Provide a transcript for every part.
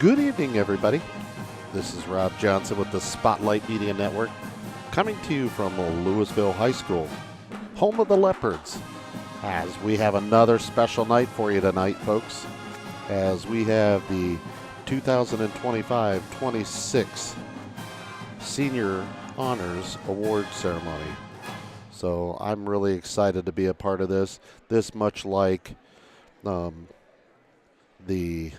Good evening, everybody. This is Rob Johnson with the Spotlight Media Network, coming to you from Louisville High School, home of the Leopards, as we have another special night for you tonight, folks, as we have the 2025-26 Senior Honors Award Ceremony. So I'm really excited to be a part of this. This much like the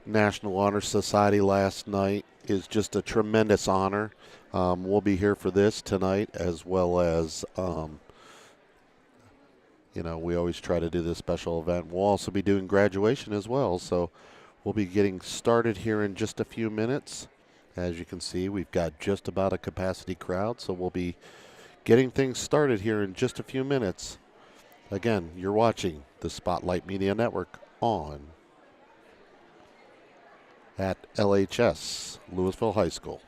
National Honor Society last night is just a tremendous honor. We'll be here for this tonight, as well as, we always try to do this special event. We'll also be doing graduation as well. So we'll be getting started here in just a few minutes. As you can see, we've got just about a capacity crowd, so we'll be getting things started here in just a few minutes. Again, you're watching the Spotlight Media Network at LHS, Louisville High School.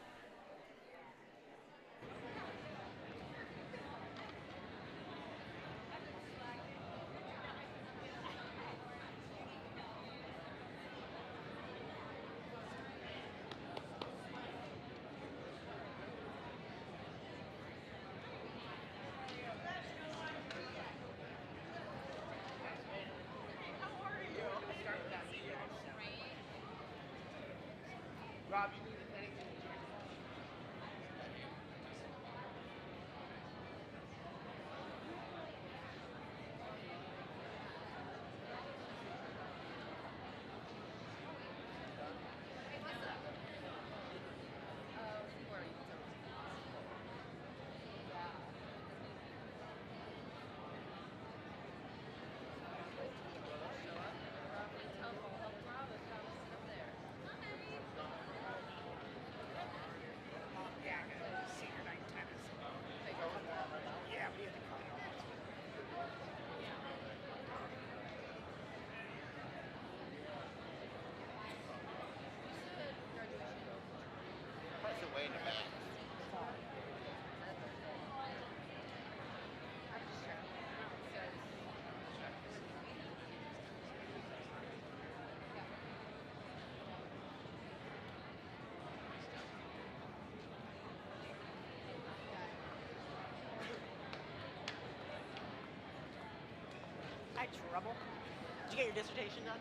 Hi, trouble. Did you get your dissertation done?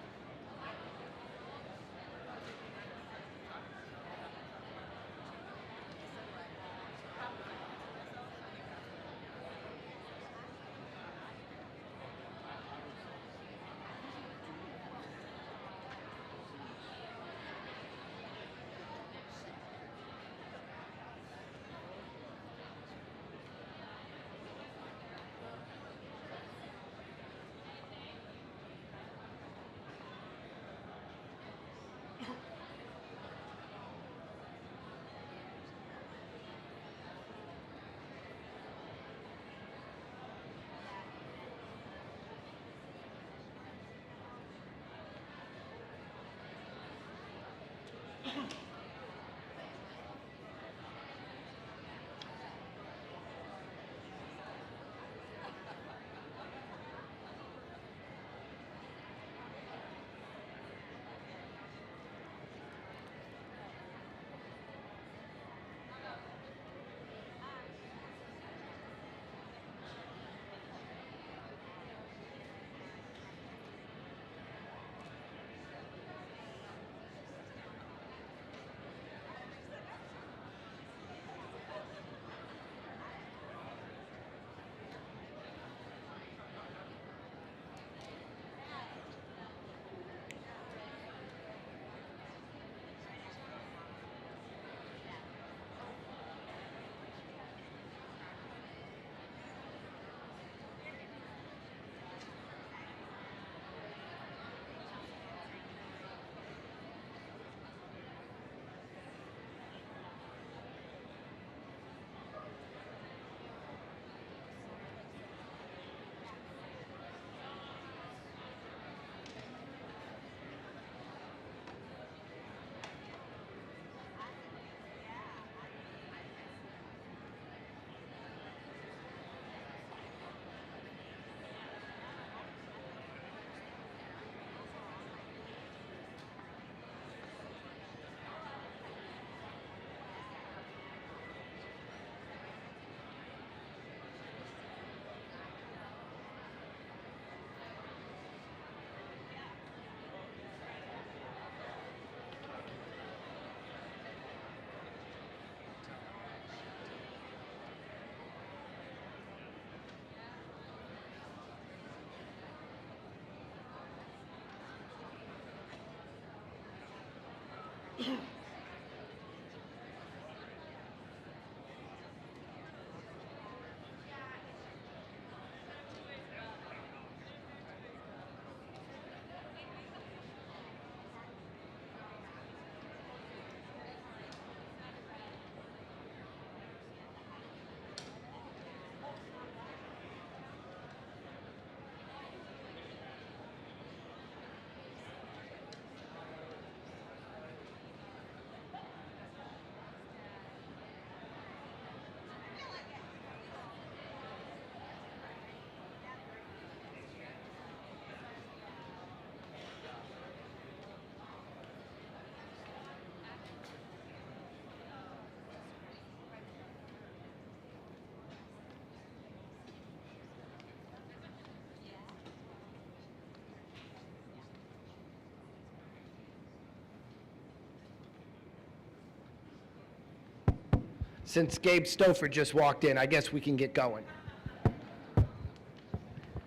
Since Gabe Stouffer just walked in, I guess we can get going.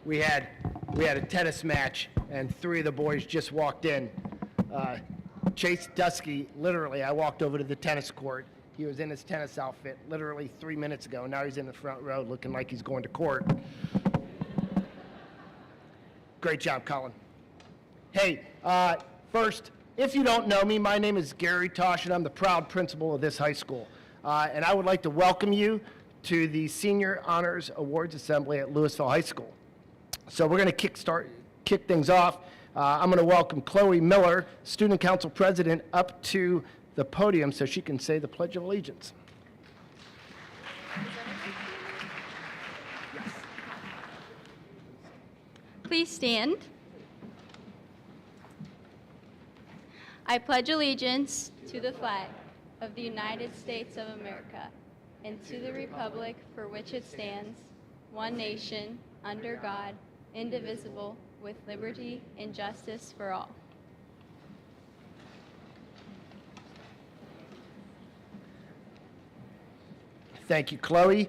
We had a tennis match, and 3 of the boys just walked in. Chase Dusky, literally, I walked over to the tennis court. He was in his tennis outfit literally 3 minutes ago. Now he's in the front row looking like he's going to court. Great job, Colin. Hey, first, if you don't know me, my name is Gary Tosh, and I'm the proud principal of this high school. And I would like to welcome you to the Senior Honors Awards Assembly at Louisville High School. So we're going to kick things off. I'm going to welcome Chloe Miller, Student Council President, up to the podium so she can say the Pledge of Allegiance. Please stand. I pledge allegiance to the flag of the United States of America and to the republic for which it stands, one nation, under God, indivisible, with liberty and justice for all. Thank you, Chloe.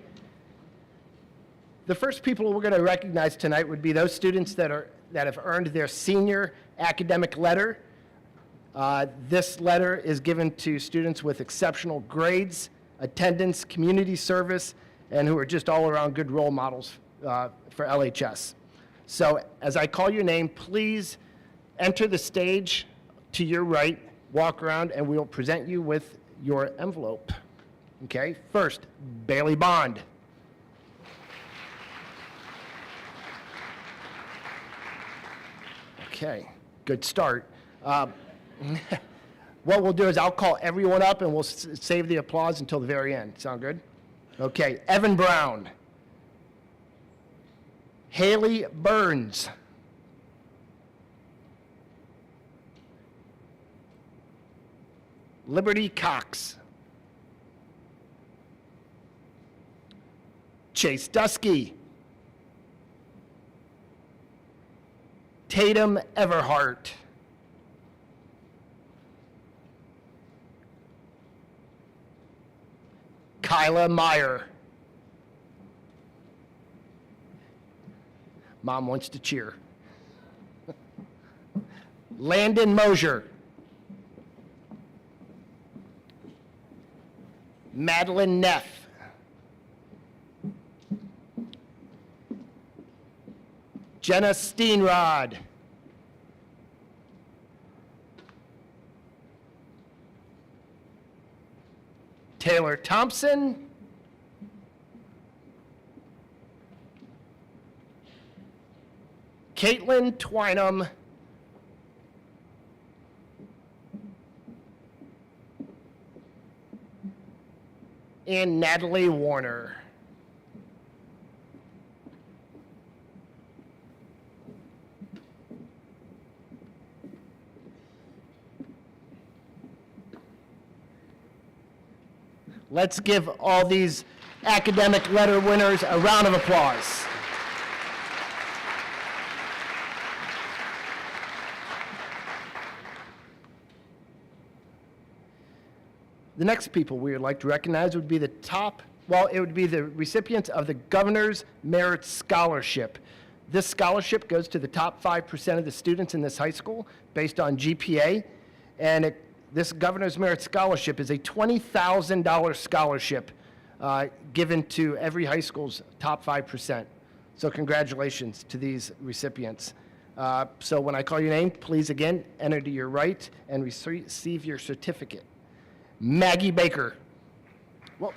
The first people we're going to recognize tonight would be those students that have earned their senior academic letter. This letter is given to students with exceptional grades, attendance, community service, and who are just all around good role models for LHS. So as I call your name, please enter the stage to your right, walk around, and we'll present you with your envelope. Okay, first, Bailey Bond. Okay, good start. What we'll do is I'll call everyone up and we'll save the applause until the very end. Sound good? Okay, Evan Brown. Haley Burns. Liberty Cox. Chase Dusky. Tatum Everhart. Kyla Meyer. Mom wants to cheer. Landon Mosier. Madeline Neff. Jenna Steenrod. Taylor Thompson. Caitlin Twynham. And Natalie Warner. Let's give all these academic letter winners a round of applause. The next people we would like to recognize would be it would be the recipients of the Governor's Merit Scholarship. This scholarship goes to the top 5% of the students in this high school based on GPA, and This Governor's Merit Scholarship is a $20,000 scholarship given to every high school's top 5%. So congratulations to these recipients. So when I call your name, please again enter to your right and receive your certificate. Maggie Baker. Well,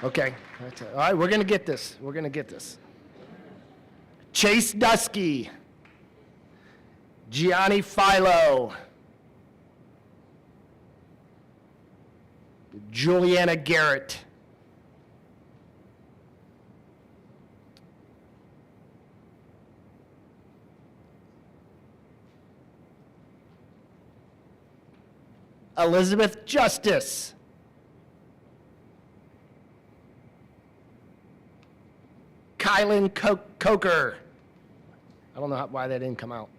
okay. That's it. All right, we're going to get this. We're going to get this. Chase Dusky. Gianni Philo. Juliana Garrett. Elizabeth Justice. Kylan Coker. I don't know why that didn't come out.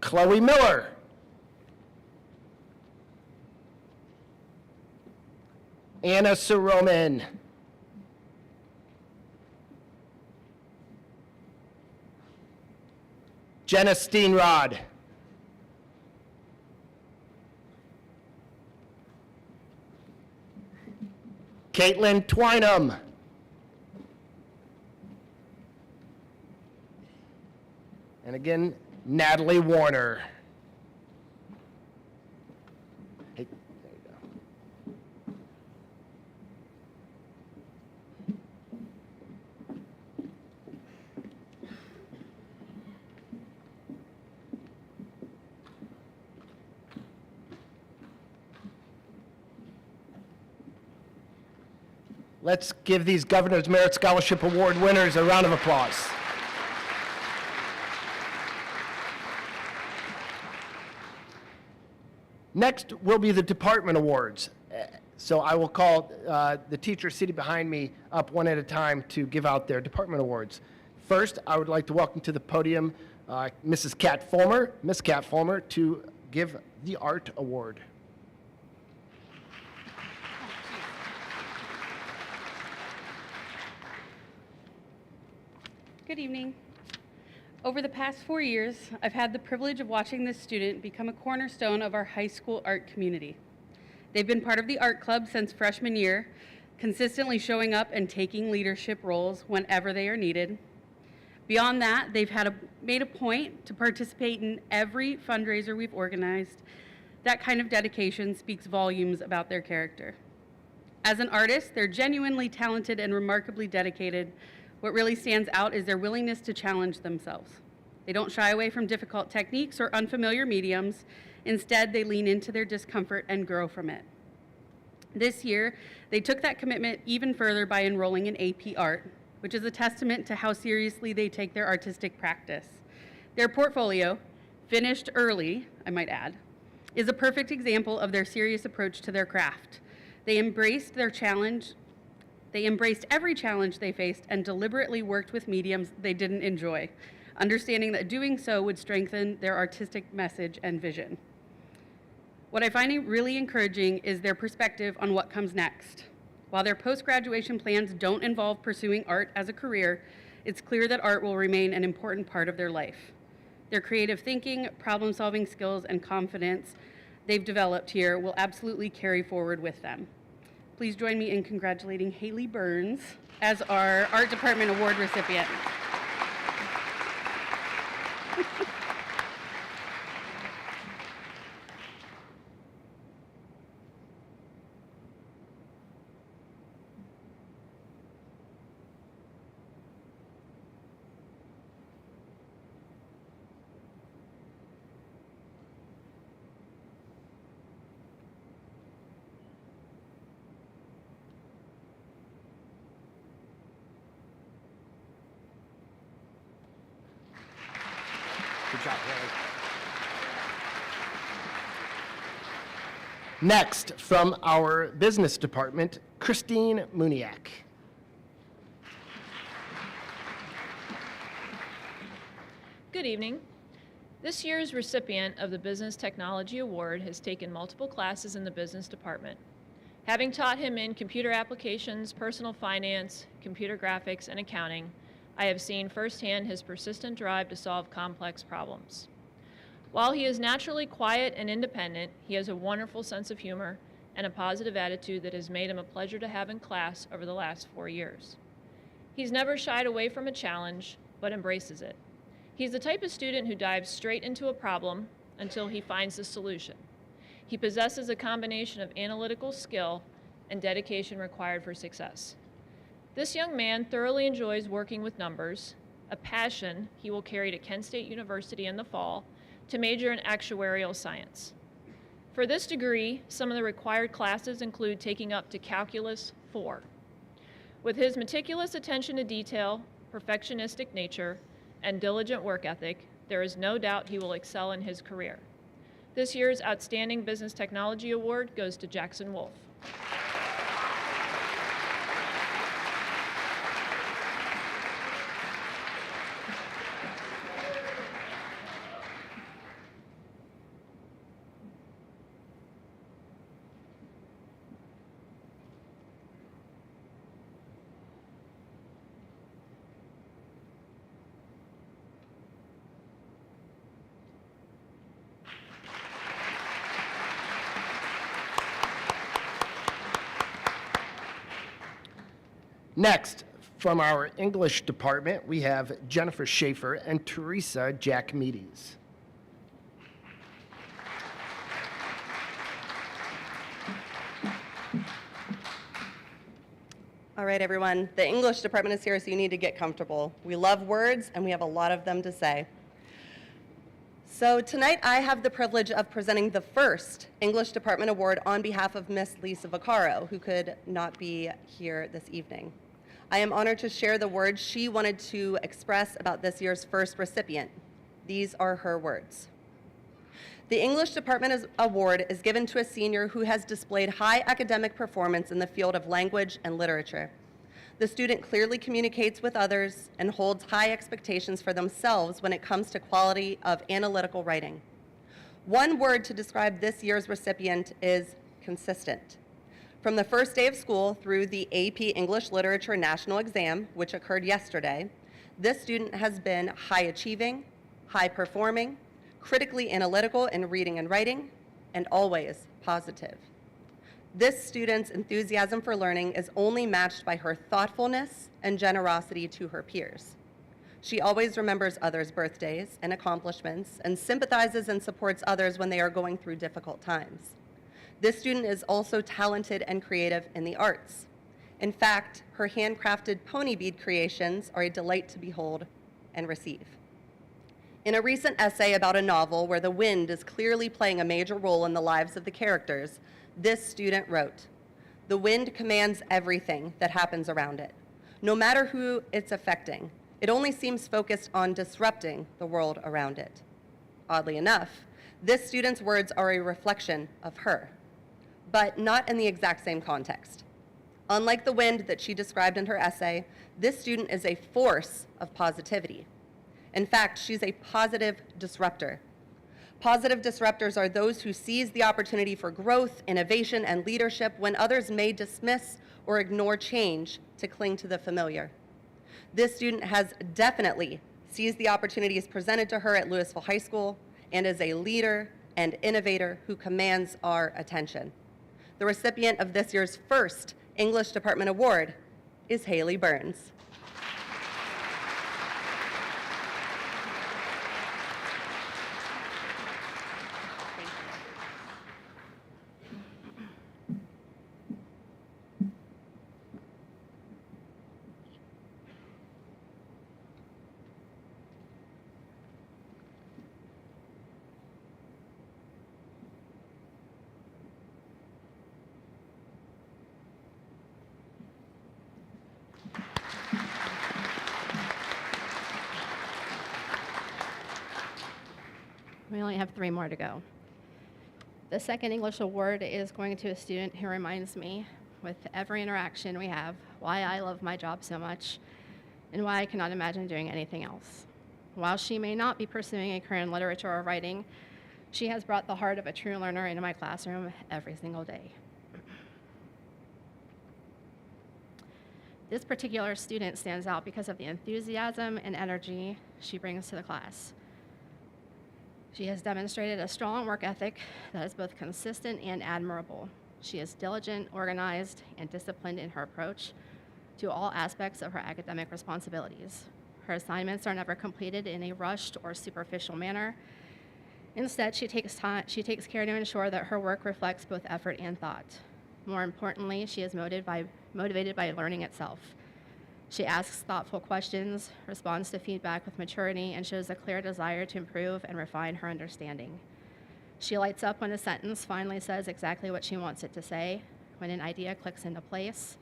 Chloe Miller. Anna Soroman. Jenna Steenrod. Caitlin Twynham. And again, Natalie Warner. Hey, there you go. Let's give these Governor's Merit Scholarship Award winners a round of applause. Next will be the department awards. So I will call the teachers sitting behind me up one at a time to give out their department awards. First, I would like to welcome to the podium Mrs. Kat Fulmer, Miss Kat Fulmer, to give the Art Award. Good evening. Over the past 4 years, I've had the privilege of watching this student become a cornerstone of our high school art community. They've been part of the art club since freshman year, consistently showing up and taking leadership roles whenever they are needed. Beyond that, they've made a point to participate in every fundraiser we've organized. That kind of dedication speaks volumes about their character. As an artist, they're genuinely talented and remarkably dedicated. What really stands out is their willingness to challenge themselves. They don't shy away from difficult techniques or unfamiliar mediums. Instead, they lean into their discomfort and grow from it. This year, they took that commitment even further by enrolling in AP Art, which is a testament to how seriously they take their artistic practice. Their portfolio, finished early, I might add, is a perfect example of their serious approach to their craft. They embraced every challenge they faced and deliberately worked with mediums they didn't enjoy, understanding that doing so would strengthen their artistic message and vision. What I find really encouraging is their perspective on what comes next. While their post-graduation plans don't involve pursuing art as a career, it's clear that art will remain an important part of their life. Their creative thinking, problem-solving skills, and confidence they've developed here will absolutely carry forward with them. Please join me in congratulating Haley Burns as our Art Department Award recipient. Good job, Haley. Next, from our business department, Christine Muniak. Good evening. This year's recipient of the Business Technology Award has taken multiple classes in the business department. Having taught him in computer applications, personal finance, computer graphics, and accounting, I have seen firsthand his persistent drive to solve complex problems. While he is naturally quiet and independent, he has a wonderful sense of humor and a positive attitude that has made him a pleasure to have in class over the last 4 years. He's never shied away from a challenge, but embraces it. He's the type of student who dives straight into a problem until he finds the solution. He possesses a combination of analytical skill and dedication required for success. This young man thoroughly enjoys working with numbers, a passion he will carry to Kent State University in the fall to major in actuarial science. For this degree, some of the required classes include taking up to Calculus 4. With his meticulous attention to detail, perfectionistic nature, and diligent work ethic, there is no doubt he will excel in his career. This year's Outstanding Business Technology Award goes to Jackson Wolf. Next, from our English department, we have Jennifer Schaefer and Teresa Jackmedes. All right, everyone. The English department is here, so you need to get comfortable. We love words, and we have a lot of them to say. So tonight, I have the privilege of presenting the first English Department Award on behalf of Miss Lisa Vaccaro, who could not be here this evening. I am honored to share the words she wanted to express about this year's first recipient. These are her words. The English Department Award is given to a senior who has displayed high academic performance in the field of language and literature. The student clearly communicates with others and holds high expectations for themselves when it comes to quality of analytical writing. One word to describe this year's recipient is consistent. From the first day of school through the AP English Literature National Exam, which occurred yesterday, this student has been high achieving, high performing, critically analytical in reading and writing, and always positive. This student's enthusiasm for learning is only matched by her thoughtfulness and generosity to her peers. She always remembers others' birthdays and accomplishments and sympathizes and supports others when they are going through difficult times. This student is also talented and creative in the arts. In fact, her handcrafted pony bead creations are a delight to behold and receive. In a recent essay about a novel where the wind is clearly playing a major role in the lives of the characters, this student wrote, "The wind commands everything that happens around it. No matter who it's affecting, it only seems focused on disrupting the world around it." Oddly enough, this student's words are a reflection of her, but not in the exact same context. Unlike the wind that she described in her essay, this student is a force of positivity. In fact, she's a positive disruptor. Positive disruptors are those who seize the opportunity for growth, innovation, and leadership when others may dismiss or ignore change to cling to the familiar. This student has definitely seized the opportunities presented to her at Louisville High School and is a leader and innovator who commands our attention. The recipient of this year's first English Department Award is Haley Burns. We only have 3 more to go. The second English award is going to a student who reminds me, with every interaction we have, why I love my job so much and why I cannot imagine doing anything else. While she may not be pursuing a career in literature or writing, she has brought the heart of a true learner into my classroom every single day. This particular student stands out because of the enthusiasm and energy she brings to the class. She has demonstrated a strong work ethic that is both consistent and admirable. She is diligent, organized, and disciplined in her approach to all aspects of her academic responsibilities. Her assignments are never completed in a rushed or superficial manner. Instead, she takes care to ensure that her work reflects both effort and thought. More importantly, she is motivated by learning itself. She asks thoughtful questions, responds to feedback with maturity, and shows a clear desire to improve and refine her understanding. She lights up when a sentence finally says exactly what she wants it to say, when an idea clicks into place,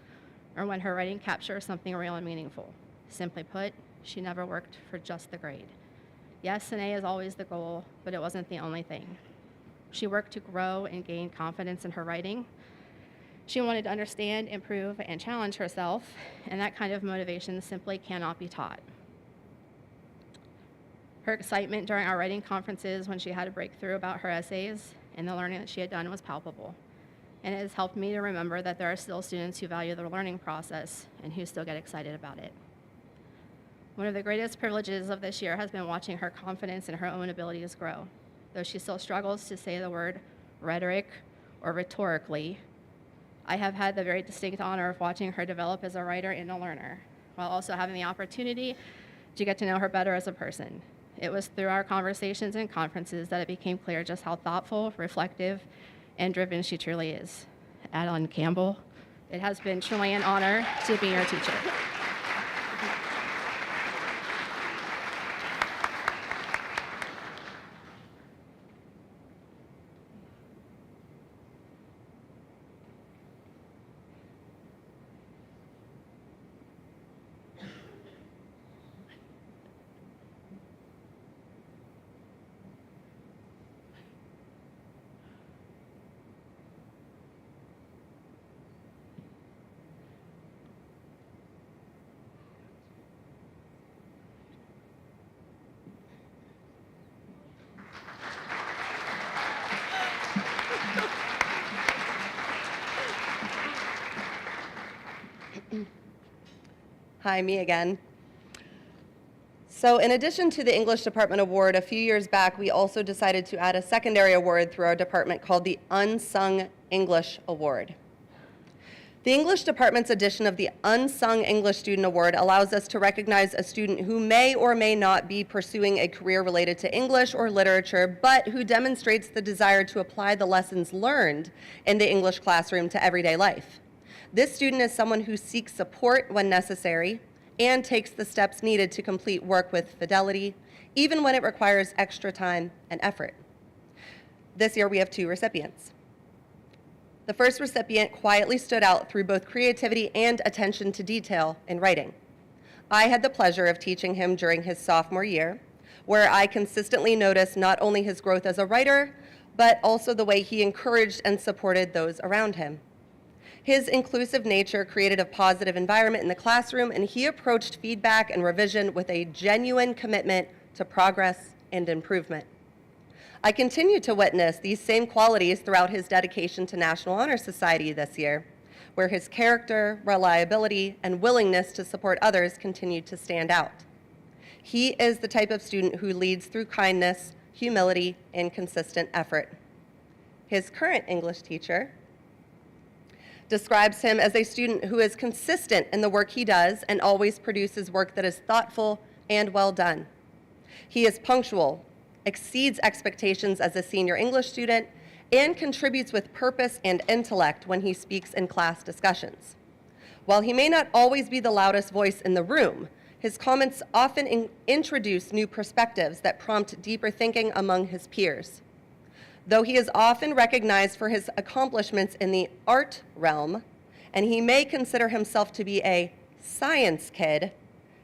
or when her writing captures something real and meaningful. Simply put, she never worked for just the grade. Yes, an A is always the goal, but it wasn't the only thing. She worked to grow and gain confidence in her writing. She wanted to understand, improve, and challenge herself, and that kind of motivation simply cannot be taught. Her excitement during our writing conferences when she had a breakthrough about her essays and the learning that she had done was palpable. And it has helped me to remember that there are still students who value the learning process and who still get excited about it. One of the greatest privileges of this year has been watching her confidence in her own abilities grow. Though she still struggles to say the word rhetoric or rhetorically, I have had the very distinct honor of watching her develop as a writer and a learner, while also having the opportunity to get to know her better as a person. It was through our conversations and conferences that it became clear just how thoughtful, reflective, and driven she truly is. Adeline Campbell, it has been truly an honor to be your teacher. Hi, me again. So in addition to the English Department Award, a few years back, we also decided to add a secondary award through our department called the Unsung English Award. The English Department's edition of the Unsung English Student Award allows us to recognize a student who may or may not be pursuing a career related to English or literature, but who demonstrates the desire to apply the lessons learned in the English classroom to everyday life. This student is someone who seeks support when necessary and takes the steps needed to complete work with fidelity, even when it requires extra time and effort. This year we have 2 recipients. The first recipient quietly stood out through both creativity and attention to detail in writing. I had the pleasure of teaching him during his sophomore year, where I consistently noticed not only his growth as a writer, but also the way he encouraged and supported those around him. His inclusive nature created a positive environment in the classroom, and he approached feedback and revision with a genuine commitment to progress and improvement. I continue to witness these same qualities throughout his dedication to National Honor Society this year, where his character, reliability, and willingness to support others continued to stand out. He is the type of student who leads through kindness, humility, and consistent effort. His current English teacher describes him as a student who is consistent in the work he does and always produces work that is thoughtful and well done. He is punctual, exceeds expectations as a senior English student, and contributes with purpose and intellect when he speaks in class discussions. While he may not always be the loudest voice in the room, his comments often introduce new perspectives that prompt deeper thinking among his peers. Though he is often recognized for his accomplishments in the art realm, and he may consider himself to be a science kid,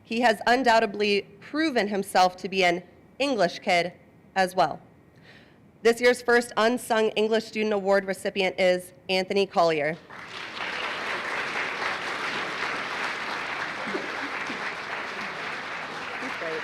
he has undoubtedly proven himself to be an English kid as well. This year's first Unsung English Student Award recipient is Anthony Collier. He's great.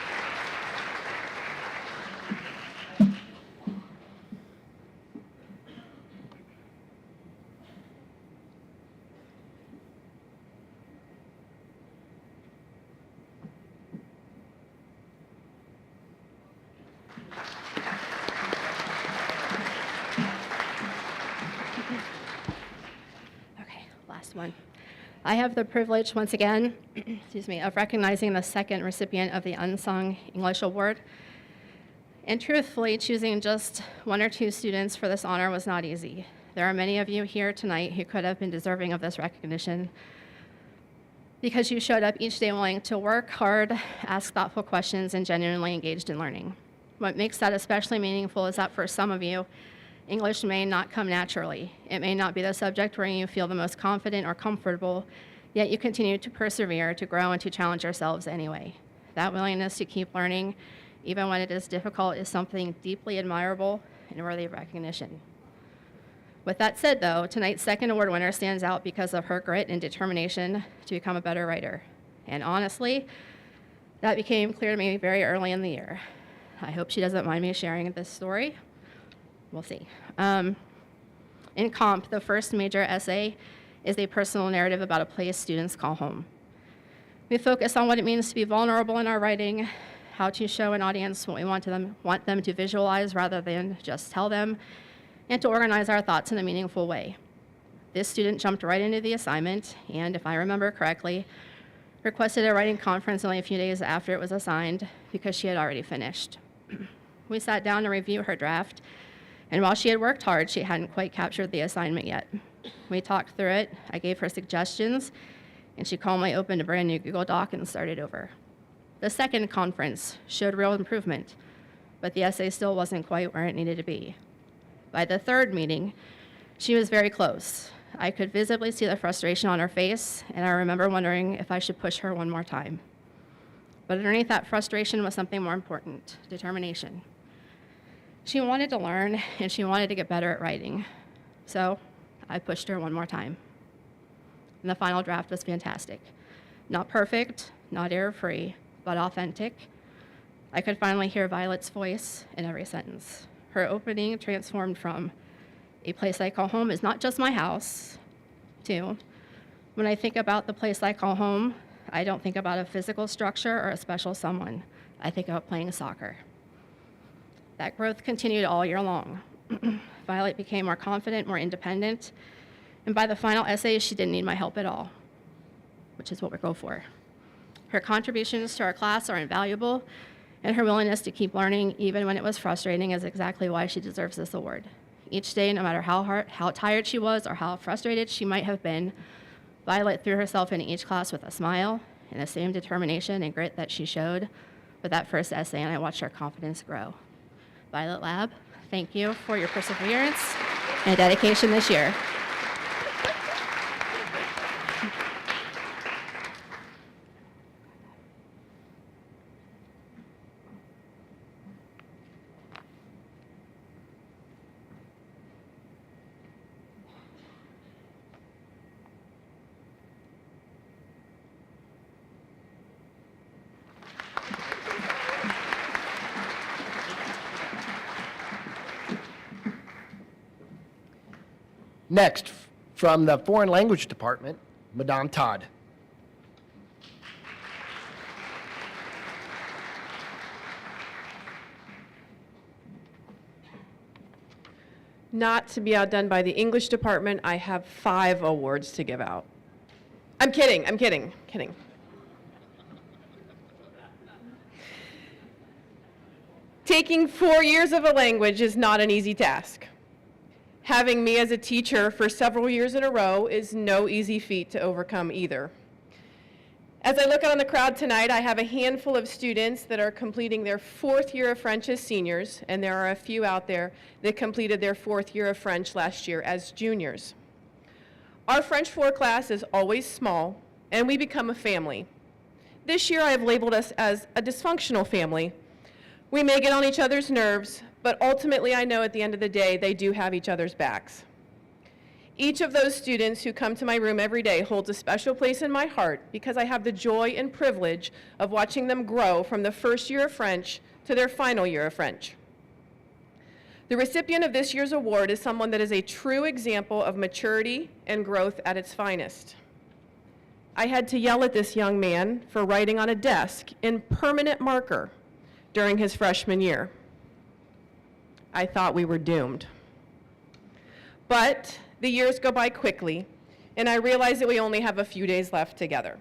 one. I have the privilege, once again, excuse me, of recognizing the second recipient of the Unsung English Award. And truthfully, choosing just one or two students for this honor was not easy. There are many of you here tonight who could have been deserving of this recognition because you showed up each day willing to work hard, ask thoughtful questions, and genuinely engaged in learning. What makes that especially meaningful is that for some of you, English may not come naturally. It may not be the subject where you feel the most confident or comfortable, yet you continue to persevere, to grow, and to challenge yourselves anyway. That willingness to keep learning, even when it is difficult, is something deeply admirable and worthy of recognition. With that said, though, tonight's second award winner stands out because of her grit and determination to become a better writer. And honestly, that became clear to me very early in the year. I hope she doesn't mind me sharing this story. We'll see. In comp, the first major essay is a personal narrative about a place students call home. We focus on what it means to be vulnerable in our writing, how to show an audience what we want them to visualize rather than just tell them, and to organize our thoughts in a meaningful way. This student jumped right into the assignment, and if I remember correctly, requested a writing conference only a few days after it was assigned because she had already finished. We sat down to review her draft, and while she had worked hard, she hadn't quite captured the assignment yet. We talked through it, I gave her suggestions, and she calmly opened a brand new Google Doc and started over. The second conference showed real improvement, but the essay still wasn't quite where it needed to be. By the third meeting, she was very close. I could visibly see the frustration on her face, and I remember wondering if I should push her one more time. But underneath that frustration was something more important: determination. She wanted to learn, and she wanted to get better at writing. So I pushed her one more time. And the final draft was fantastic. Not perfect, not error-free, but authentic. I could finally hear Violet's voice in every sentence. Her opening transformed from "a place I call home is not just my house" to "when I think about the place I call home, I don't think about a physical structure or a special someone. I think about playing soccer." That growth continued all year long. Violet became more confident, more independent, and by the final essay, she didn't need my help at all, which is what we go for. Her contributions to our class are invaluable, and her willingness to keep learning, even when it was frustrating, is exactly why she deserves this award. Each day, no matter how tired she was or how frustrated she might have been, Violet threw herself into each class with a smile and the same determination and grit that she showed with that first essay, and I watched her confidence grow. Violet Lab, thank you for your perseverance and dedication this year. Next, from the Foreign Language Department, Madame Todd. Not to be outdone by the English department, I have 5 awards to give out. I'm kidding. Taking 4 years of a language is not an easy task. Having me as a teacher for several years in a row is no easy feat to overcome either. As I look out on the crowd tonight, I have a handful of students that are completing their 4th year of French as seniors, and there are a few out there that completed their 4th year of French last year as juniors. Our French 4 class is always small, and we become a family. This year I have labeled us as a dysfunctional family. We may get on each other's nerves, but ultimately I know at the end of the day they do have each other's backs. Each of those students who come to my room every day holds a special place in my heart because I have the joy and privilege of watching them grow from the 1st year of French to their final year of French. The recipient of this year's award is someone that is a true example of maturity and growth at its finest. I had to yell at this young man for writing on a desk in permanent marker during his freshman year. I thought we were doomed. But the years go by quickly. and I realize that we only have a few days left together.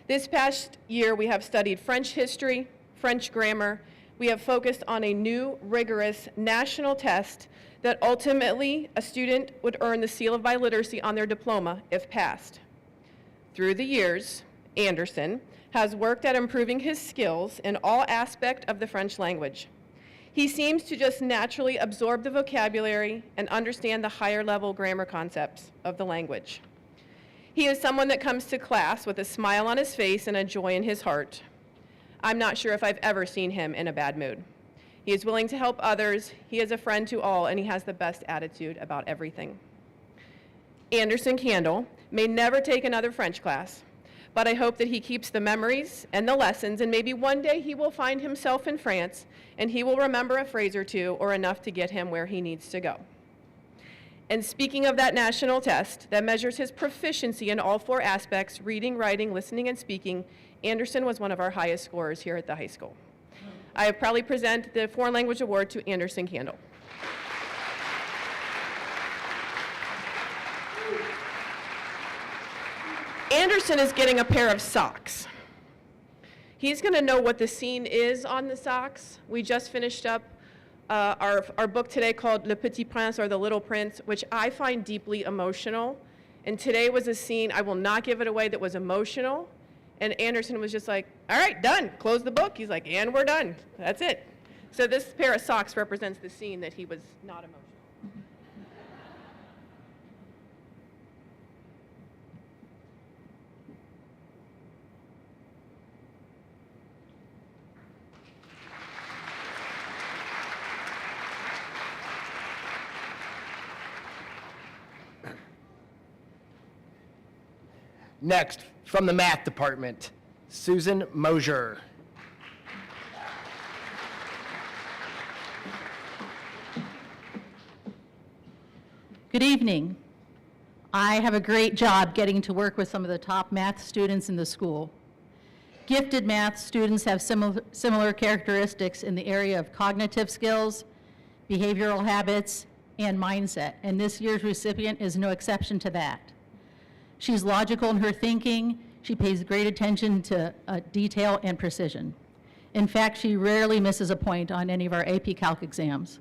This past year, we have studied French history, French grammar. We have focused on a new, rigorous national test that ultimately a student would earn the seal of biliteracy on their diploma if passed. Through the years, Anderson has worked at improving his skills in all aspects of the French language. He seems to just naturally absorb the vocabulary and understand the higher level grammar concepts of the language. He is someone that comes to class with a smile on his face and a joy in his heart. I'm not sure if I've ever seen him in a bad mood. He is willing to help others, he is a friend to all, and he has the best attitude about everything. Anderson Candle may never take another French class, but I hope that he keeps the memories and the lessons, and maybe one day he will find himself in France and he will remember a phrase or two or enough to get him where he needs to go. And speaking of that national test that measures his proficiency in all 4 aspects, reading, writing, listening, and speaking, Anderson was one of our highest scorers here at the high school. I proudly present the Foreign Language Award to Anderson Candle. Anderson is getting a pair of socks. He's going to know what the scene is on the socks. We just finished up our book today called Le Petit Prince, or The Little Prince, which I find deeply emotional. And today was a scene, I will not give it away, that was emotional. And Anderson was just like, all right, done, close the book. He's like, and we're done, that's it. So this pair of socks represents the scene that he was not emotional. Next, from the math department, Susan Mosier. Good evening. I have a great job getting to work with some of the top math students in the school. Gifted math students have similar characteristics in the area of cognitive skills, behavioral habits, and mindset, and this year's recipient is no exception to that. She's logical in her thinking. She pays great attention to detail and precision. In fact, she rarely misses a point on any of our AP Calc exams.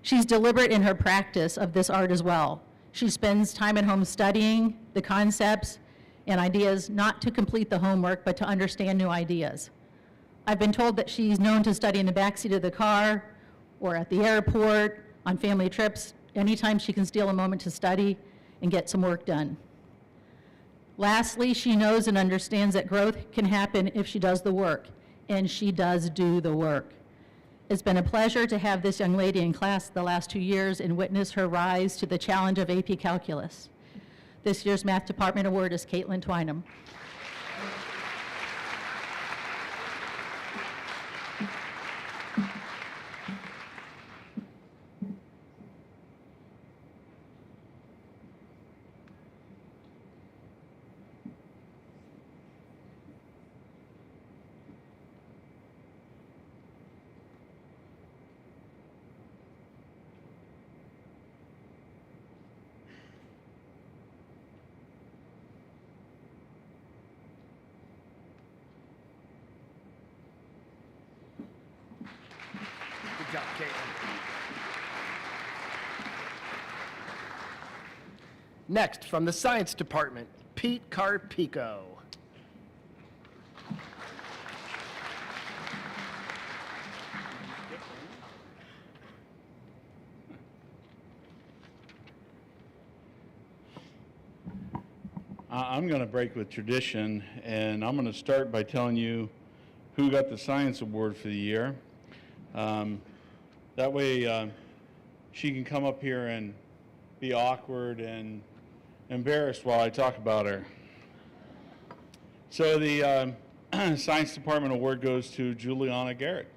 She's deliberate in her practice of this art as well. She spends time at home studying the concepts and ideas, not to complete the homework, but to understand new ideas. I've been told that she's known to study in the backseat of the car or at the airport, on family trips, anytime she can steal a moment to study and get some work done. Lastly, she knows and understands that growth can happen if she does the work, and she does do the work. It's been a pleasure to have this young lady in class the last 2 years and witness her rise to the challenge of AP Calculus. This year's Math Department Award is Caitlin Twynham. Good job, Caitlin. Next, from the science department, Pete Carpico. I'm going to break with tradition, and I'm going to start by telling you who got the science award for the year. That way she can come up here and be awkward and embarrassed while I talk about her. So the Science Department Award goes to Juliana Garrett.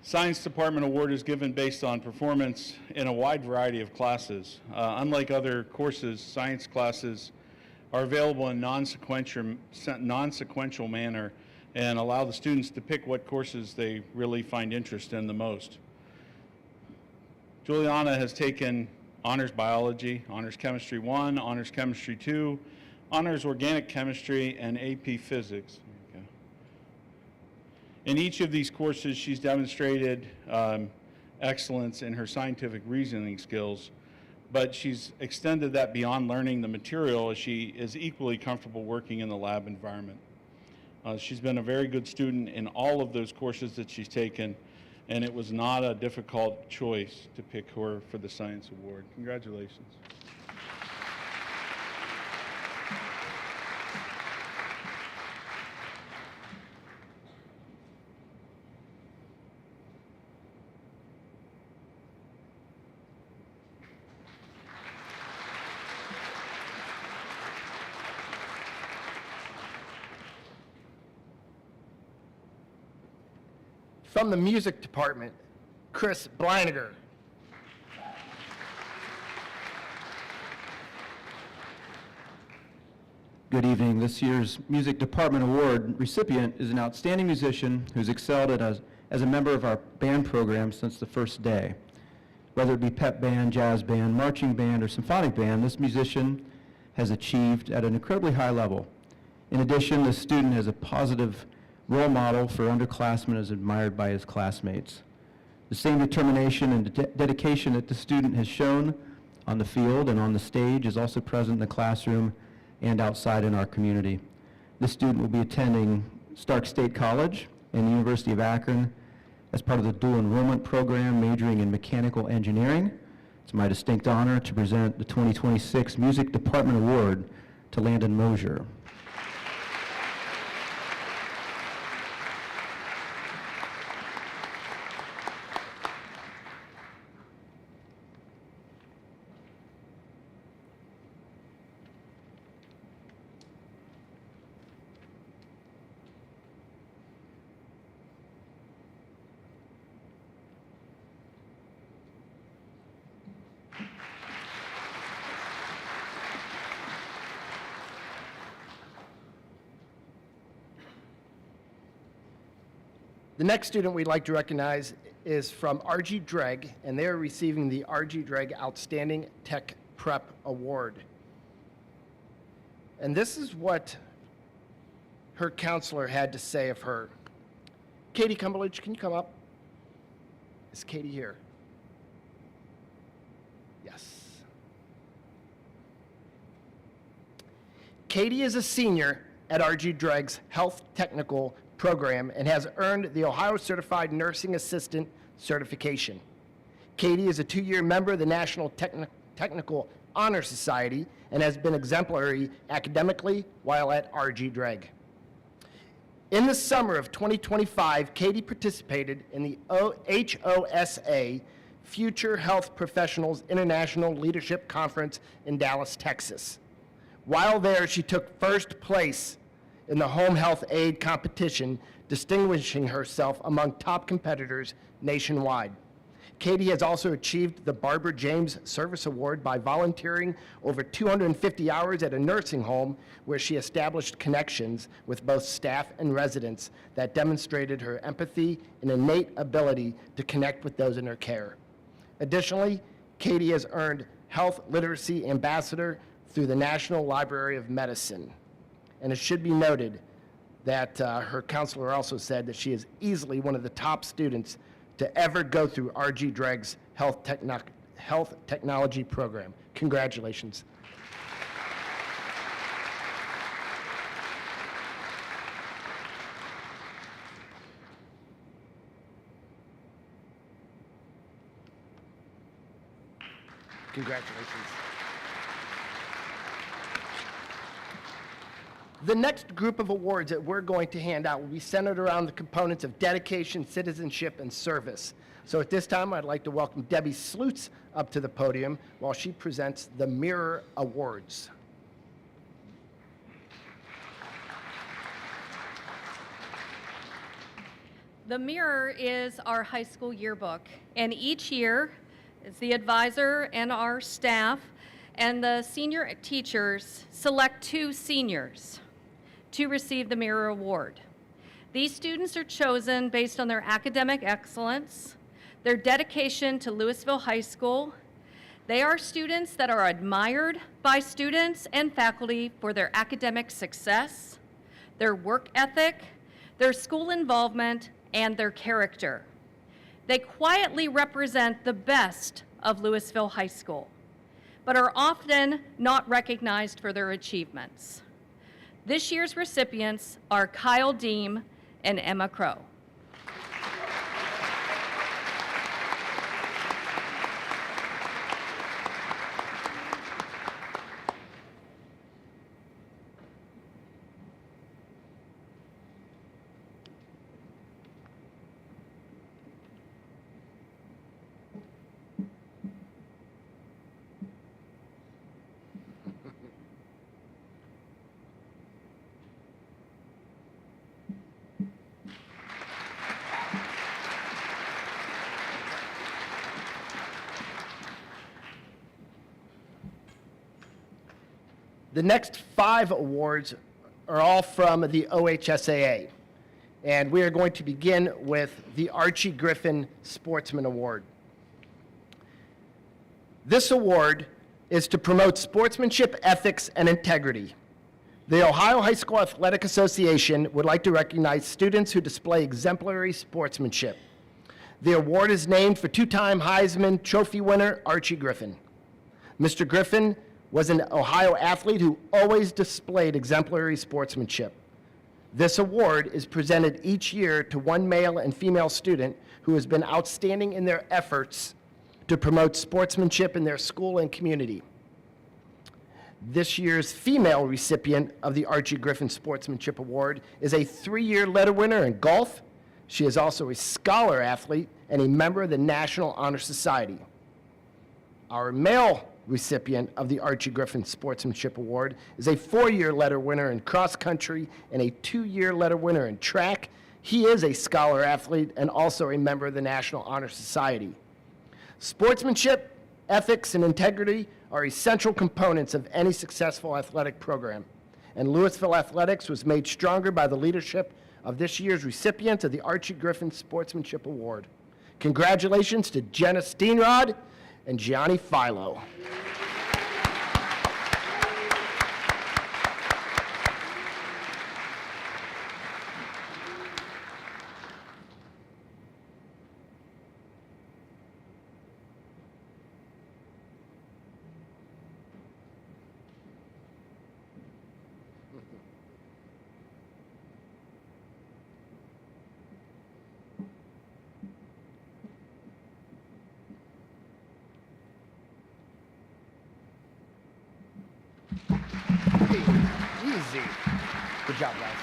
Science Department Award is given based on performance in a wide variety of classes. Unlike other courses, science classes are available in non-sequential manner and allow the students to pick what courses they really find interest in the most. Juliana has taken Honors Biology, Honors Chemistry 1, Honors Chemistry 2, Honors Organic Chemistry, and AP Physics. Okay. In each of these courses, she's demonstrated excellence in her scientific reasoning skills, but she's extended that beyond learning the material as she is equally comfortable working in the lab environment. She's been a very good student in all of those courses that she's taken, and it was not a difficult choice to pick her for the Science Award. Congratulations. From the music department, Chris Bleiniger. Good evening. This year's Music Department Award recipient is an outstanding musician who's excelled as a member of our band program since the first day. Whether it be pep band, jazz band, marching band, or symphonic band, this musician has achieved at an incredibly high level. In addition, this student is a positive role model for underclassmen as admired by his classmates. The same determination and dedication that the student has shown on the field and on the stage is also present in the classroom and outside in our community. This student will be attending Stark State College and the University of Akron as part of the dual enrollment program majoring in mechanical engineering. It's my distinct honor to present the 2026 Music Department Award to Landon Mosier. The next student we'd like to recognize is from R.G. Dregg, and they are receiving the R.G. Dregg Outstanding Tech Prep Award. And this is what her counselor had to say of her. Katie Cumberledge, can you come up? Is Katie here? Yes. Katie is a senior at R.G. Dregg's Health Technical program and has earned the Ohio Certified Nursing Assistant certification. Katie is a 2-year member of the National Technical Honor Society and has been exemplary academically while at R.G. Dregg. In the summer of 2025, Katie participated in the HOSA Future Health Professionals International Leadership Conference in Dallas, Texas. While there, she took first place in the home health aid competition, distinguishing herself among top competitors nationwide. Katie has also achieved the Barbara James Service Award by volunteering over 250 hours at a nursing home where she established connections with both staff and residents that demonstrated her empathy and innate ability to connect with those in her care. Additionally, Katie has earned Health Literacy Ambassador through the National Library of Medicine. And it should be noted that her counselor also said that she is easily one of the top students to ever go through R.G. Dregg's Health Technology program. Congratulations. Congratulations. The next group of awards that we're going to hand out will be centered around the components of dedication, citizenship, and service. So at this time, I'd like to welcome Debbie Slutz up to the podium while she presents the Mirror Awards. The Mirror is our high school yearbook, and each year, it's the advisor and our staff and the senior teachers select 2 seniors to receive the Mirror Award. These students are chosen based on their academic excellence, their dedication to Louisville High School. They are students that are admired by students and faculty for their academic success, their work ethic, their school involvement, and their character. They quietly represent the best of Louisville High School, but are often not recognized for their achievements. This year's recipients are Kyle Deem and Emma Crow. The next 5 awards are all from the OHSAA. And we are going to begin with the Archie Griffin Sportsman Award. This award is to promote sportsmanship, ethics, and integrity. The Ohio High School Athletic Association would like to recognize students who display exemplary sportsmanship. The award is named for 2-time Heisman Trophy winner Archie Griffin. Mr. Griffin was an Ohio athlete who always displayed exemplary sportsmanship. This award is presented each year to one male and female student who has been outstanding in their efforts to promote sportsmanship in their school and community. This year's female recipient of the Archie Griffin Sportsmanship Award is a 3-year letter winner in golf. She is also a scholar athlete and a member of the National Honor Society. Our male recipient of the Archie Griffin Sportsmanship Award is a 4-year letter winner in cross country and a 2-year letter winner in track. He is a scholar athlete and also a member of the National Honor Society. Sportsmanship, ethics, and integrity are essential components of any successful athletic program. And Louisville Athletics was made stronger by the leadership of this year's recipient of the Archie Griffin Sportsmanship Award. Congratulations to Jenna Steenrod and Gianni Philo. Easy. Good job, guys.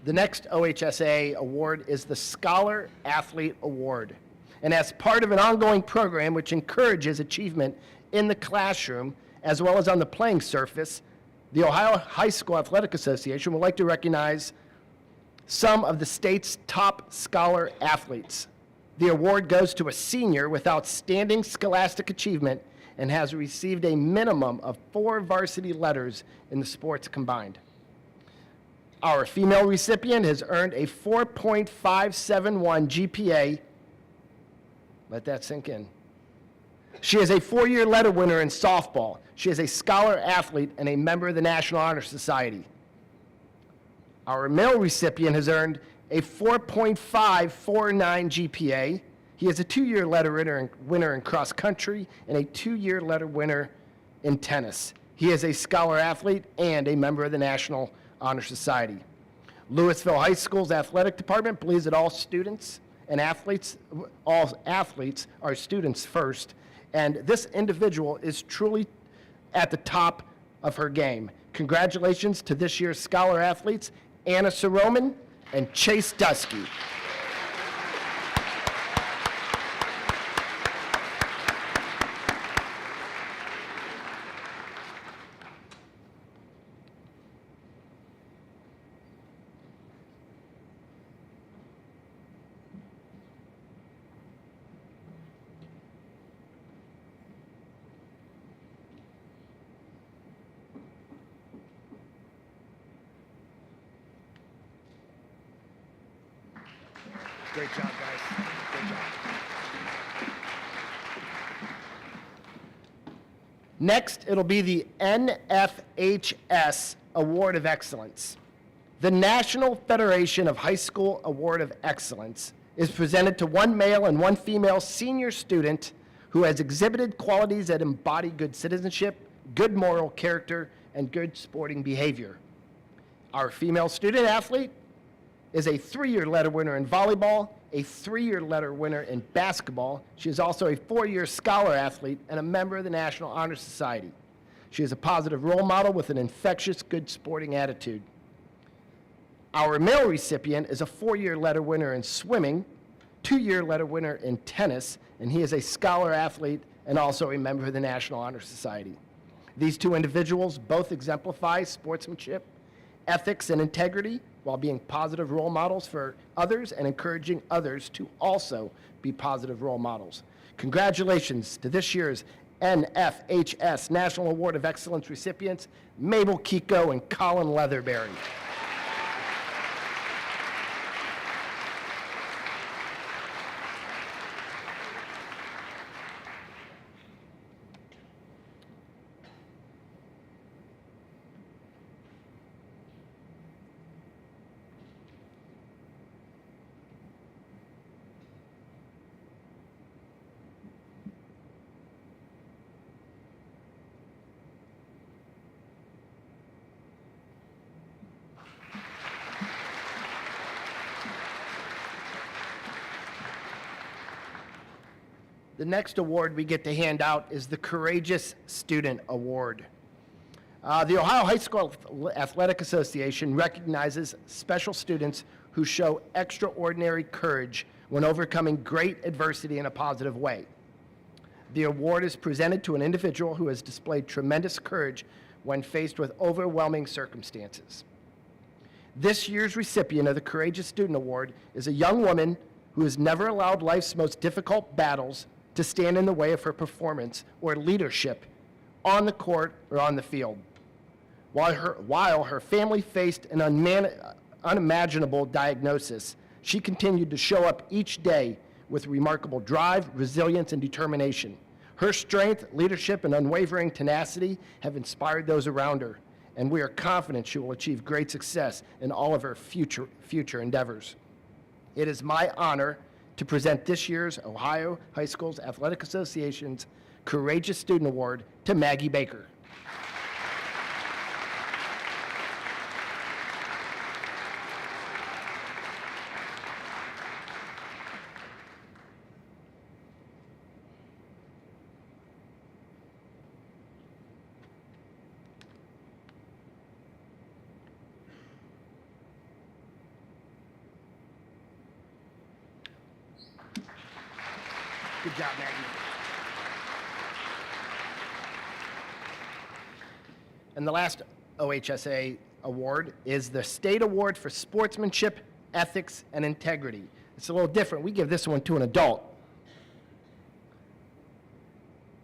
The next OHSA award is the Scholar Athlete Award. And as part of an ongoing program which encourages achievement in the classroom as well as on the playing surface, the Ohio High School Athletic Association would like to recognize some of the state's top scholar athletes. The award goes to a senior with outstanding scholastic achievement and has received a minimum of 4 varsity letters in the sports combined. Our female recipient has earned a 4.571 GPA. Let that sink in. She is a 4-year letter winner in softball. She is a scholar athlete and a member of the National Honor Society. Our male recipient has earned a 4.549 GPA. He is a 2-year letter winner in cross country and a 2-year letter winner in tennis. He is a scholar athlete and a member of the National Honor Society. Louisville High School's athletic department believes that all students and all athletes are students first, and this individual is truly at the top of her game. Congratulations to this year's scholar athletes, Anna Soroman and Chase Dusky. Great job, guys. Great job. Next, it'll be the NFHS Award of Excellence. The National Federation of High School Award of Excellence is presented to one male and one female senior student who has exhibited qualities that embody good citizenship, good moral character, and good sporting behavior. Our female student athlete is a 3-year letter winner in volleyball, a 3-year letter winner in basketball. She is also a 4-year scholar athlete and a member of the National Honor Society. She is a positive role model with an infectious, good sporting attitude. Our male recipient is a 4-year letter winner in swimming, 2-year letter winner in tennis, and he is a scholar athlete and also a member of the National Honor Society. These two individuals both exemplify sportsmanship, ethics, and integrity while being positive role models for others and encouraging others to also be positive role models. Congratulations to this year's NFHS National Award of Excellence recipients, Mabel Kiko and Colin Leatherberry. The next award we get to hand out is the Courageous Student Award. The Ohio High School Athletic Association recognizes special students who show extraordinary courage when overcoming great adversity in a positive way. The award is presented to an individual who has displayed tremendous courage when faced with overwhelming circumstances. This year's recipient of the Courageous Student Award is a young woman who has never allowed life's most difficult battles to stand in the way of her performance or leadership on the court or on the field. While her family faced an unimaginable diagnosis, she continued to show up each day with remarkable drive, resilience, and determination. Her strength, leadership, and unwavering tenacity have inspired those around her, and we are confident she will achieve great success in all of her future endeavors. It is my honor to present this year's Ohio High Schools Athletic Association's Courageous Student Award to Maggie Baker. Good job, Maggie. And the last OHSA award is the State Award for Sportsmanship, Ethics, and Integrity. It's a little different. We give this one to an adult.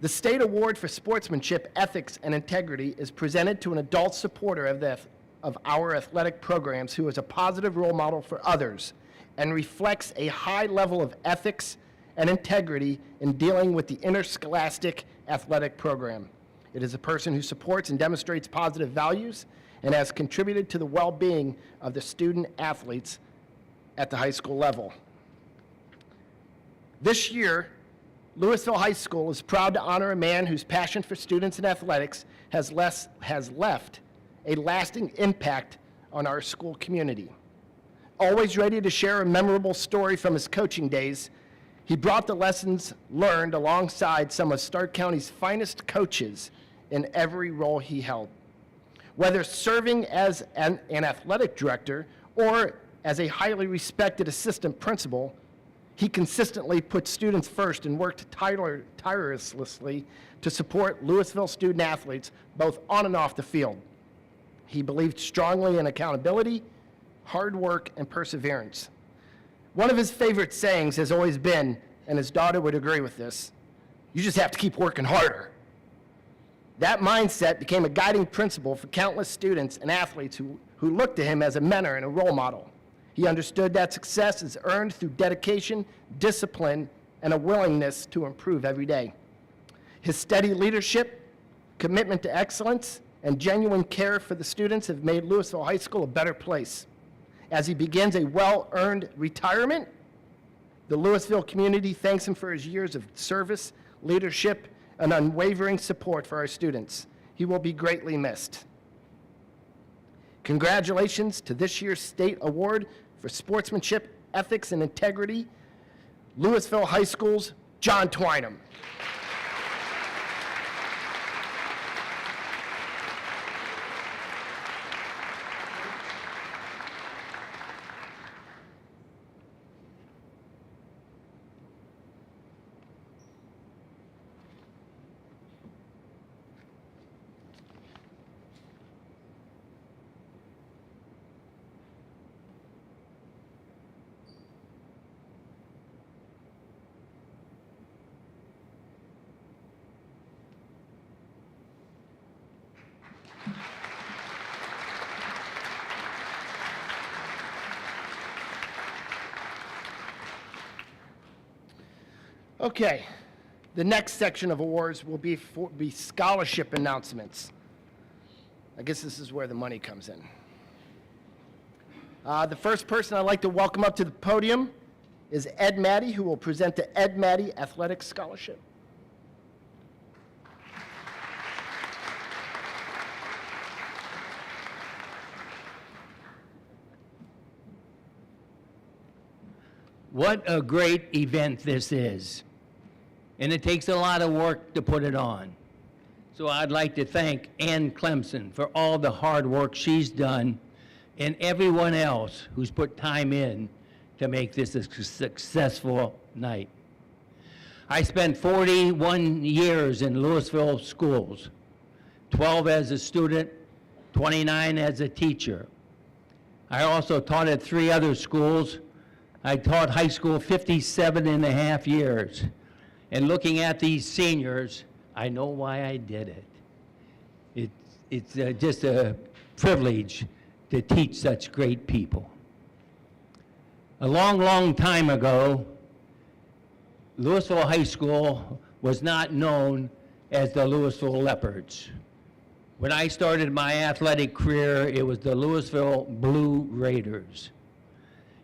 The State Award for Sportsmanship, Ethics, and Integrity is presented to an adult supporter of our athletic programs who is a positive role model for others and reflects a high level of ethics and integrity in dealing with the interscholastic athletic program. It is a person who supports and demonstrates positive values and has contributed to the well-being of the student athletes at the high school level. This year, Louisville High School is proud to honor a man whose passion for students and athletics has left a lasting impact on our school community. Always ready to share a memorable story from his coaching days, he brought the lessons learned alongside some of Stark County's finest coaches in every role he held. Whether serving as an athletic director or as a highly respected assistant principal, he consistently put students first and worked tirelessly to support Louisville student athletes both on and off the field. He believed strongly in accountability, hard work, and perseverance. One of his favorite sayings has always been, and his daughter would agree with this, you just have to keep working harder. That mindset became a guiding principle for countless students and athletes who looked to him as a mentor and a role model. He understood that success is earned through dedication, discipline, and a willingness to improve every day. His steady leadership, commitment to excellence, and genuine care for the students have made Louisville High School a better place. As he begins a well-earned retirement, the Louisville community thanks him for his years of service, leadership, and unwavering support for our students. He will be greatly missed. Congratulations to this year's State Award for Sportsmanship, Ethics, and Integrity, Louisville High School's John Twynham. Okay, the next section of awards will be scholarship announcements. I guess this is where the money comes in. The first person I'd like to welcome up to the podium is Ed Maddie, who will present the Ed Maddie Athletic Scholarship. What a great event this is. And it takes a lot of work to put it on. So I'd like to thank Ann Clemson for all the hard work she's done and everyone else who's put time in to make this a successful night. I spent 41 years in Louisville schools, 12 as a student, 29 as a teacher. I also taught at 3 other schools. I taught high school 57 and a half years. And looking at these seniors, I know why I did it. It's just a privilege to teach such great people. A long, long time ago, Louisville High School was not known as the Louisville Leopards. When I started my athletic career, it was the Louisville Blue Raiders.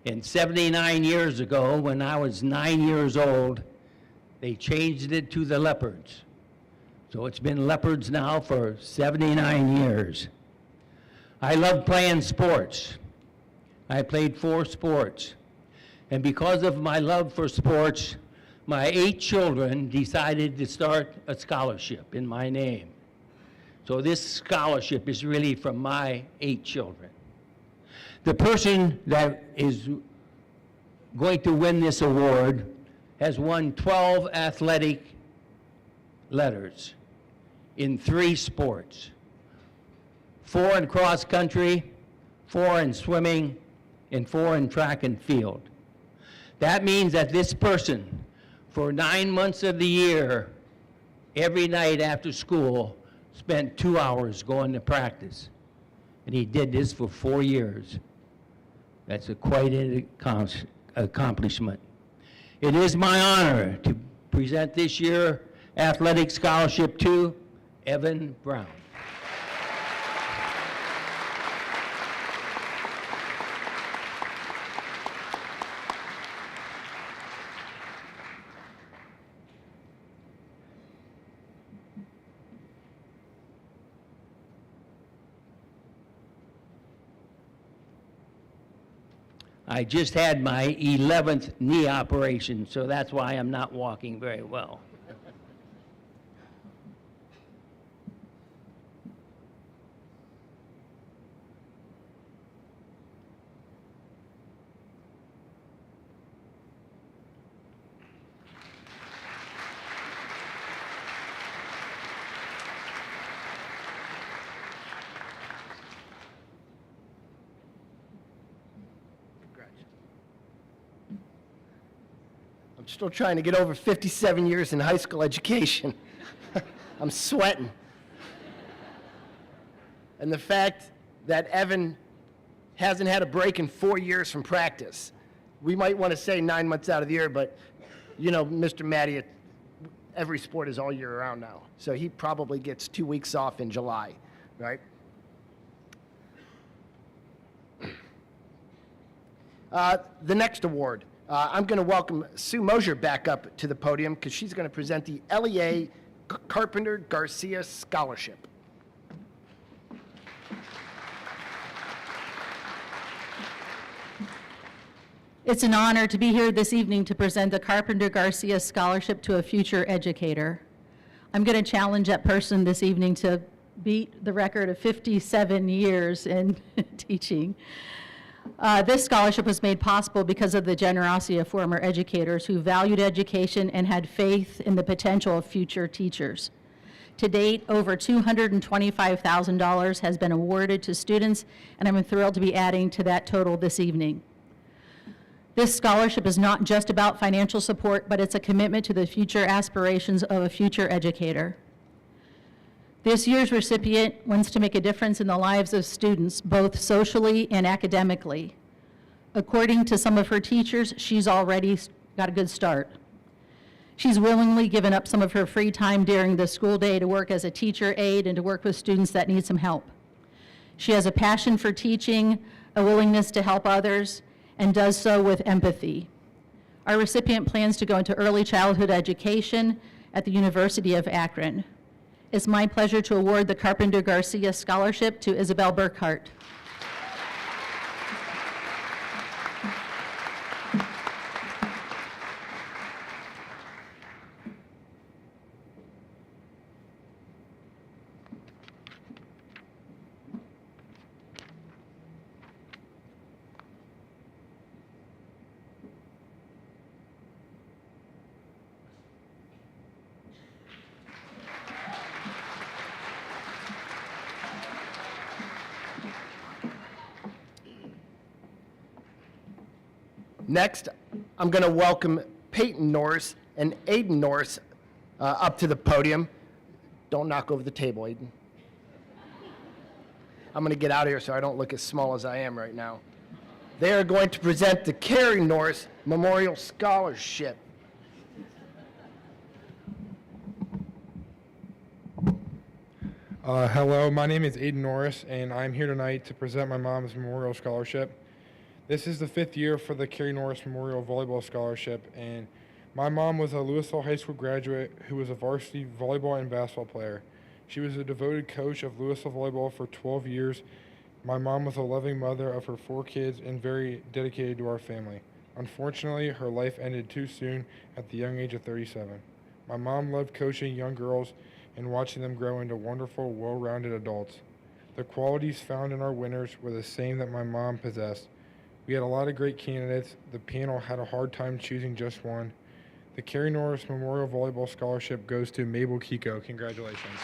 And 79 years ago, when I was 9 years old, they changed it to the Leopards. So it's been Leopards now for 79 years. I love playing sports. I played 4 sports. And because of my love for sports, my 8 children decided to start a scholarship in my name. So this scholarship is really from my 8 children. The person that is going to win this award has won 12 athletic letters in 3 sports. 4 in cross country, 4 in swimming, and 4 in track and field. That means that this person, for 9 months of the year, every night after school, spent 2 hours going to practice. And he did this for 4 years. That's quite an accomplishment. It is my honor to present this year's athletic scholarship to Evan Brown. I just had my 11th knee operation, so that's why I'm not walking very well. I'm still trying to get over 57 years in high school education. I'm sweating. And the fact that Evan hasn't had a break in 4 years from practice. We might want to say 9 months out of the year, but you know, Mr. Matty, every sport is all year round now. So he probably gets 2 weeks off in July, right? The next award, I'm going to welcome Sue Mosier back up to the podium because she's going to present the LEA Carpenter Garcia Scholarship. It's an honor to be here this evening to present the Carpenter Garcia Scholarship to a future educator. I'm going to challenge that person this evening to beat the record of 57 years in teaching. This scholarship was made possible because of the generosity of former educators who valued education and had faith in the potential of future teachers. To date, over $225,000 has been awarded to students, and I'm thrilled to be adding to that total this evening. This scholarship is not just about financial support, but it's a commitment to the future aspirations of a future educator. This year's recipient wants to make a difference in the lives of students, both socially and academically. According to some of her teachers, she's already got a good start. She's willingly given up some of her free time during the school day to work as a teacher aide and to work with students that need some help. She has a passion for teaching, a willingness to help others, and does so with empathy. Our recipient plans to go into early childhood education at the University of Akron. It's my pleasure to award the Carpenter Garcia Scholarship to Isabel Burkhart. Next, I'm going to welcome Peyton Norris and Aiden Norris up to the podium. Don't knock over the table, Aiden. I'm going to get out of here so I don't look as small as I am right now. They are going to present the Carrie Norris Memorial Scholarship. Hello, my name is Aiden Norris, and I'm here tonight to present my mom's Memorial Scholarship. This is the 5th year for the Carrie Norris Memorial Volleyball Scholarship, and my mom was a Louisville High School graduate who was a varsity volleyball and basketball player. She was a devoted coach of Louisville volleyball for 12 years. My mom was a loving mother of her 4 kids and very dedicated to our family. Unfortunately, her life ended too soon at the young age of 37. My mom loved coaching young girls and watching them grow into wonderful, well-rounded adults. The qualities found in our winners were the same that my mom possessed. We had a lot of great candidates. The panel had a hard time choosing just one. The Carrie Norris Memorial Volleyball Scholarship goes to Mabel Kiko. Congratulations.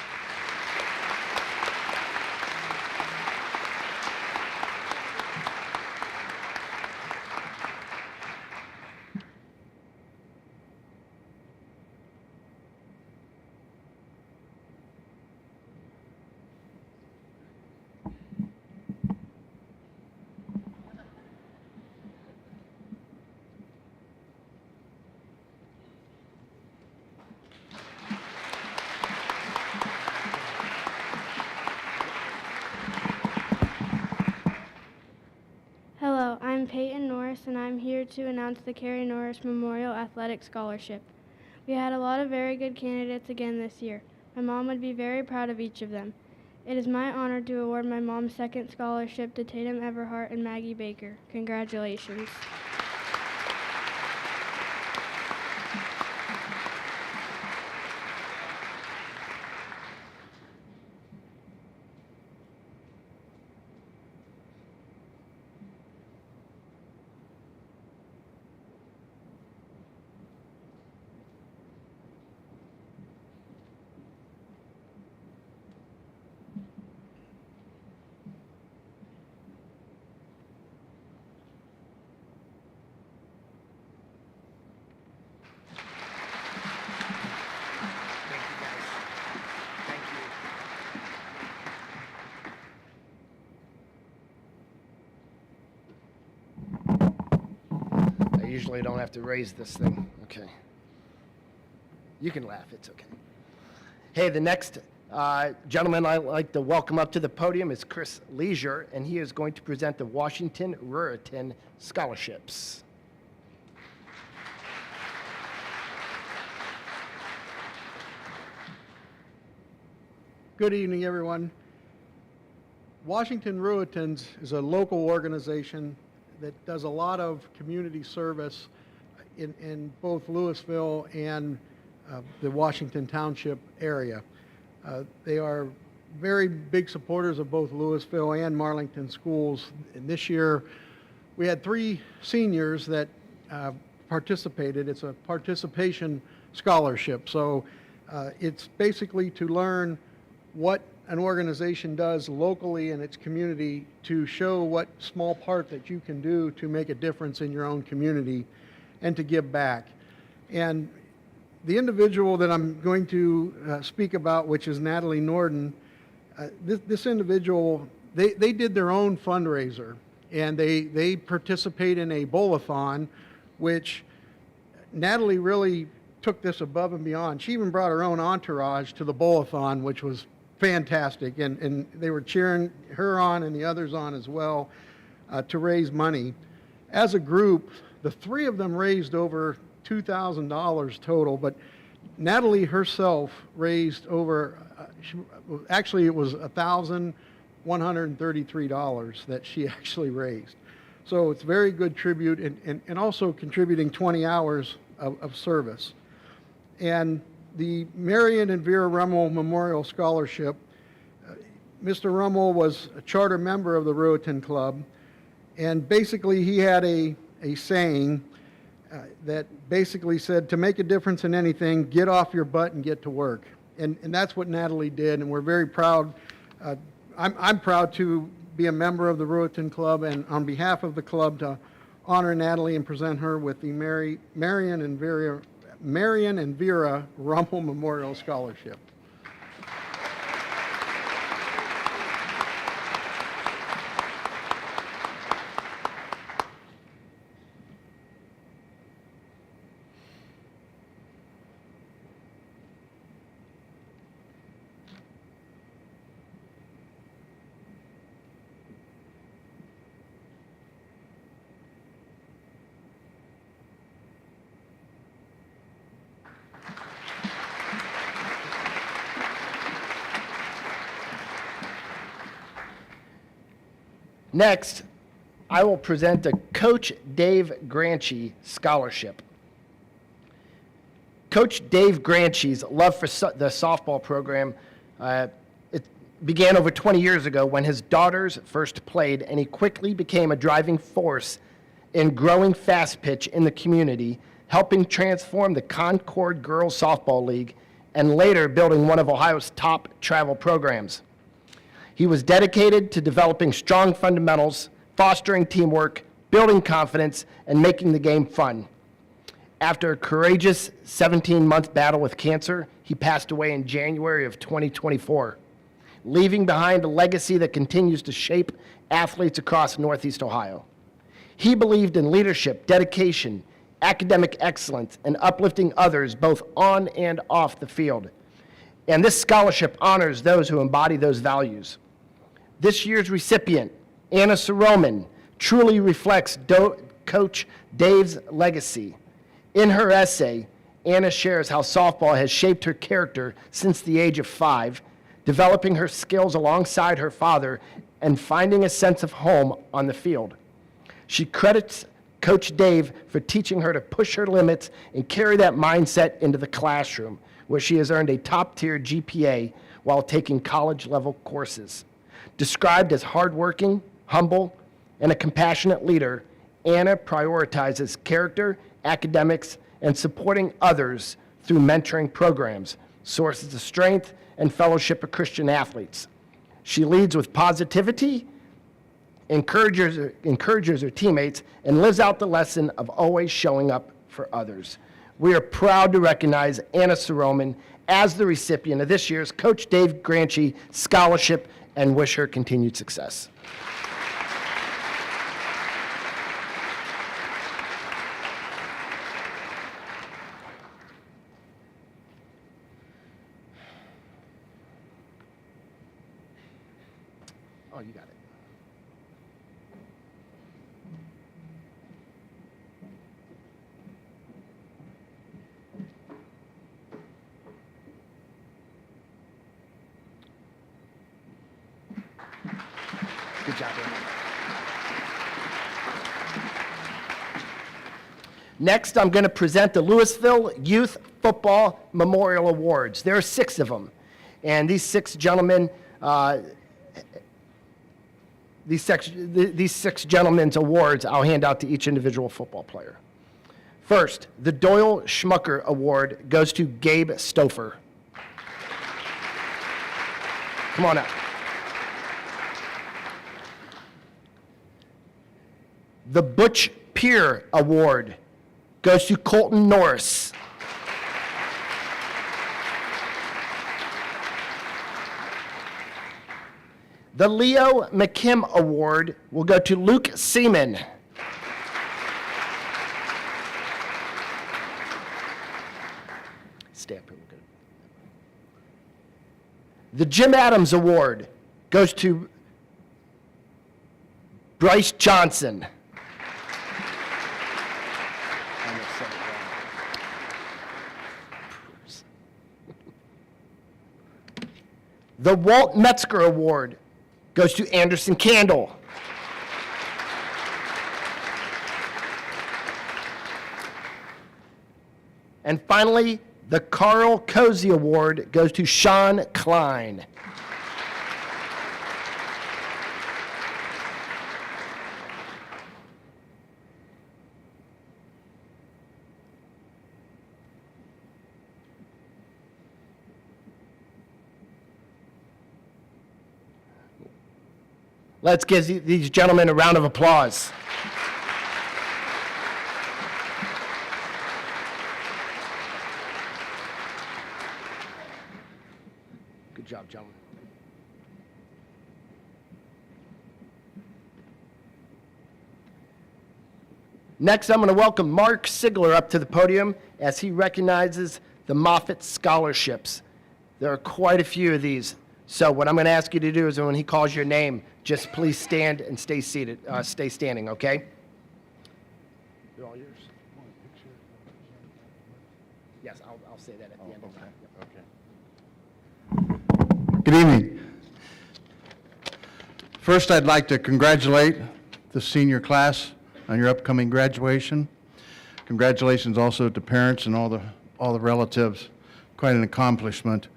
Hello, I'm Peyton Norris, and I'm here to announce the Carrie Norris Memorial Athletic Scholarship. We had a lot of very good candidates again this year. My mom would be very proud of each of them. It is my honor to award my mom's second scholarship to Tatum Everhart and Maggie Baker. Congratulations. Hopefully I don't have to raise this thing. Okay. You can laugh, it's okay. Hey, the next gentleman I'd like to welcome up to the podium is Chris Leisure, and he is going to present the Washington Ruritan Scholarships. Good evening, everyone. Washington Ruritans is a local organization that does a lot of community service in both Louisville and the Washington Township area. They are very big supporters of both Louisville and Marlington schools. And this year, we had 3 seniors that participated. It's a participation scholarship. So it's basically to learn what an organization does locally in its community to show what small part that you can do to make a difference in your own community and to give back. And the individual that I'm going to speak about, which is Natalie Norden, this individual, they did their own fundraiser, and they participate in a bowl-a-thon, which Natalie really took this above and beyond. She even brought her own entourage to the bowl-a-thon, which was fantastic, and they were cheering her on and the others on as well to raise money. As a group, the 3 of them raised over $2,000 total, but Natalie herself raised over, actually it was $1,133 that she actually raised. So it's a very good tribute, and also contributing 20 hours of service. And the Marion and Vera Rummel Memorial Scholarship, Mr. Rummel was a charter member of the Ruritan Club, and basically he had a saying that basically said, to make a difference in anything, get off your butt and get to work. And that's what Natalie did, and we're very proud. I'm proud to be a member of the Ruritan Club, and on behalf of the club to honor Natalie and present her with the Marion and Vera Rummel Memorial Scholarship. Next, I will present the Coach Dave Granchi Scholarship. Coach Dave Granchi's love for the softball program, it began over 20 years ago when his daughters first played, and he quickly became a driving force in growing fast pitch in the community, helping transform the Concord Girls Softball League, and later building one of Ohio's top travel programs. He was dedicated to developing strong fundamentals, fostering teamwork, building confidence, and making the game fun. After a courageous 17-month battle with cancer, he passed away in January of 2024, leaving behind a legacy that continues to shape athletes across Northeast Ohio. He believed in leadership, dedication, academic excellence, and uplifting others both on and off the field. And this scholarship honors those who embody those values. This year's recipient, Anna Soroman, truly reflects Coach Dave's legacy. In her essay, Anna shares how softball has shaped her character since the age of 5, developing her skills alongside her father and finding a sense of home on the field. She credits Coach Dave for teaching her to push her limits and carry that mindset into the classroom, where she has earned a top-tier GPA while taking college-level courses. Described as hardworking, humble, and a compassionate leader, Anna prioritizes character, academics, and supporting others through mentoring programs, sources of strength, and fellowship of Christian athletes. She leads with positivity, encourages her teammates, and lives out the lesson of always showing up for others. We are proud to recognize Anna Soroman as the recipient of this year's Coach Dave Granchi Scholarship and wish her continued success. Oh, you got it. Good job, Amy. Next, I'm going to present the Louisville Youth Football Memorial Awards. There are 6 of them. And these 6 gentlemen, these six gentlemen's awards, I'll hand out to each individual football player. First, the Doyle Schmucker Award goes to Gabe Stouffer. Come on up. The Butch Peer Award goes to Colton Norris. The Leo McKim Award will go to Luke Seaman. Stamp it. Good. The Jim Adams Award goes to Bryce Johnson. The Walt Metzger Award goes to Anderson Candle. And finally, the Carl Cozy Award goes to Sean Klein. Let's give these gentlemen a round of applause. Good job, gentlemen. Next, I'm going to welcome Mark Sigler up to the podium as he recognizes the Moffitt Scholarships. There are quite a few of these. So what I'm going to ask you to do is when he calls your name, just please stand and stay seated, stay standing, okay? They're all yours. Yes, I'll say that at the end of the time. Good evening. First, I'd like to congratulate the senior class on your upcoming graduation. Congratulations also to parents and all the relatives. Quite an accomplishment.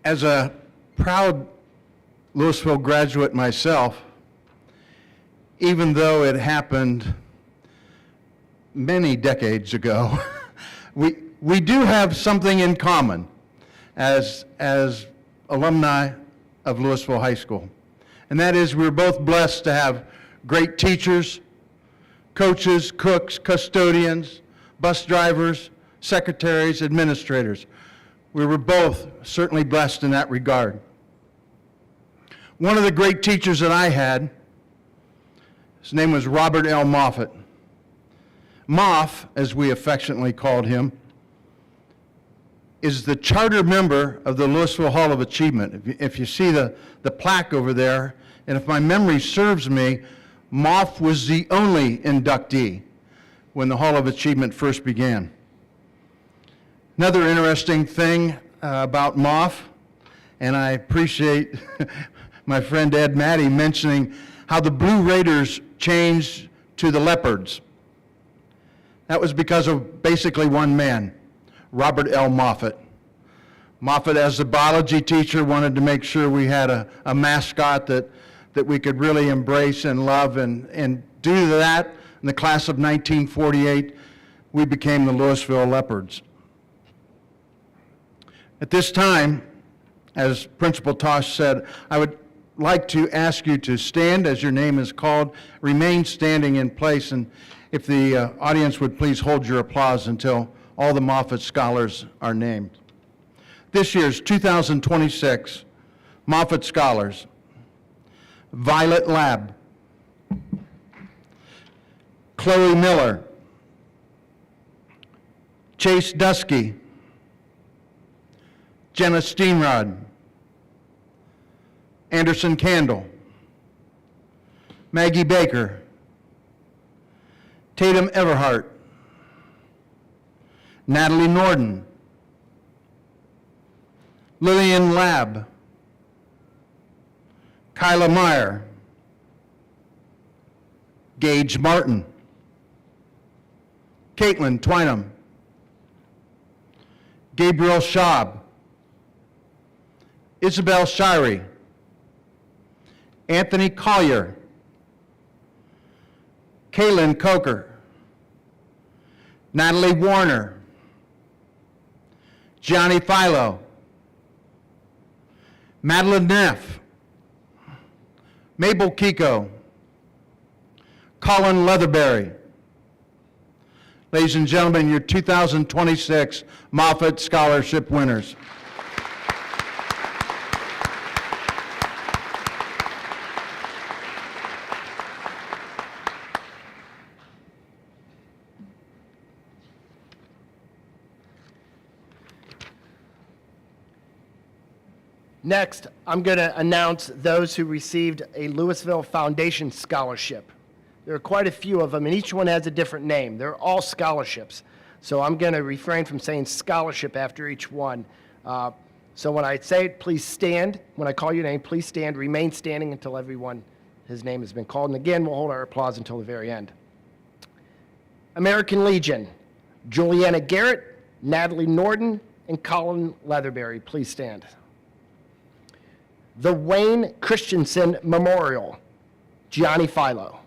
As a proud Louisville graduate myself, even though it happened many decades ago, we do have something in common as alumni of Louisville High School. And that is we're both blessed to have great teachers, coaches, cooks, custodians, bus drivers, secretaries, administrators. We were both certainly blessed in that regard. One of the great teachers that I had, his name was Robert L. Moffitt. Moff, as we affectionately called him, is the charter member of the Louisville Hall of Achievement. If you see the plaque over there, and if my memory serves me, Moff was the only inductee when the Hall of Achievement first began. Another interesting thing about Moff, and I appreciate my friend Ed Matty mentioning how the Blue Raiders changed to the Leopards. That was because of basically one man, Robert L. Moffitt. Moffitt, as the biology teacher, wanted to make sure we had a mascot that we could really embrace and love, and due to that, in the class of 1948, we became the Louisville Leopards. At this time, as Principal Tosh said, I would like to ask you to stand as your name is called, remain standing in place, and if the audience would please hold your applause until all the Moffitt Scholars are named. This year's 2026 Moffitt Scholars: Violet Lab, Chloe Miller, Chase Dusky, Jenna Steenrod, Anderson Candle, Maggie Baker, Tatum Everhart, Natalie Norden, Lillian Lab, Kyla Meyer, Gage Martin, Caitlin Twynham, Gabriel Schaub, Isabel Shirey, Anthony Collier, Kaylin Coker, Natalie Warner, Johnny Philo, Madeline Neff, Mabel Kiko, Colin Leatherberry. Ladies and gentlemen, your 2026 Moffett Scholarship winners. Next, I'm going to announce those who received a Louisville Foundation Scholarship. There are quite a few of them, and each one has a different name. They're all scholarships. So I'm going to refrain from saying scholarship after each one. So when I say it, please stand. When I call your name, please stand. Remain standing until everyone, his name has been called. And again, we'll hold our applause until the very end. American Legion, Juliana Garrett, Natalie Norden, and Colin Leatherberry. Please stand. The Wayne Christensen Memorial, Gianni Philo.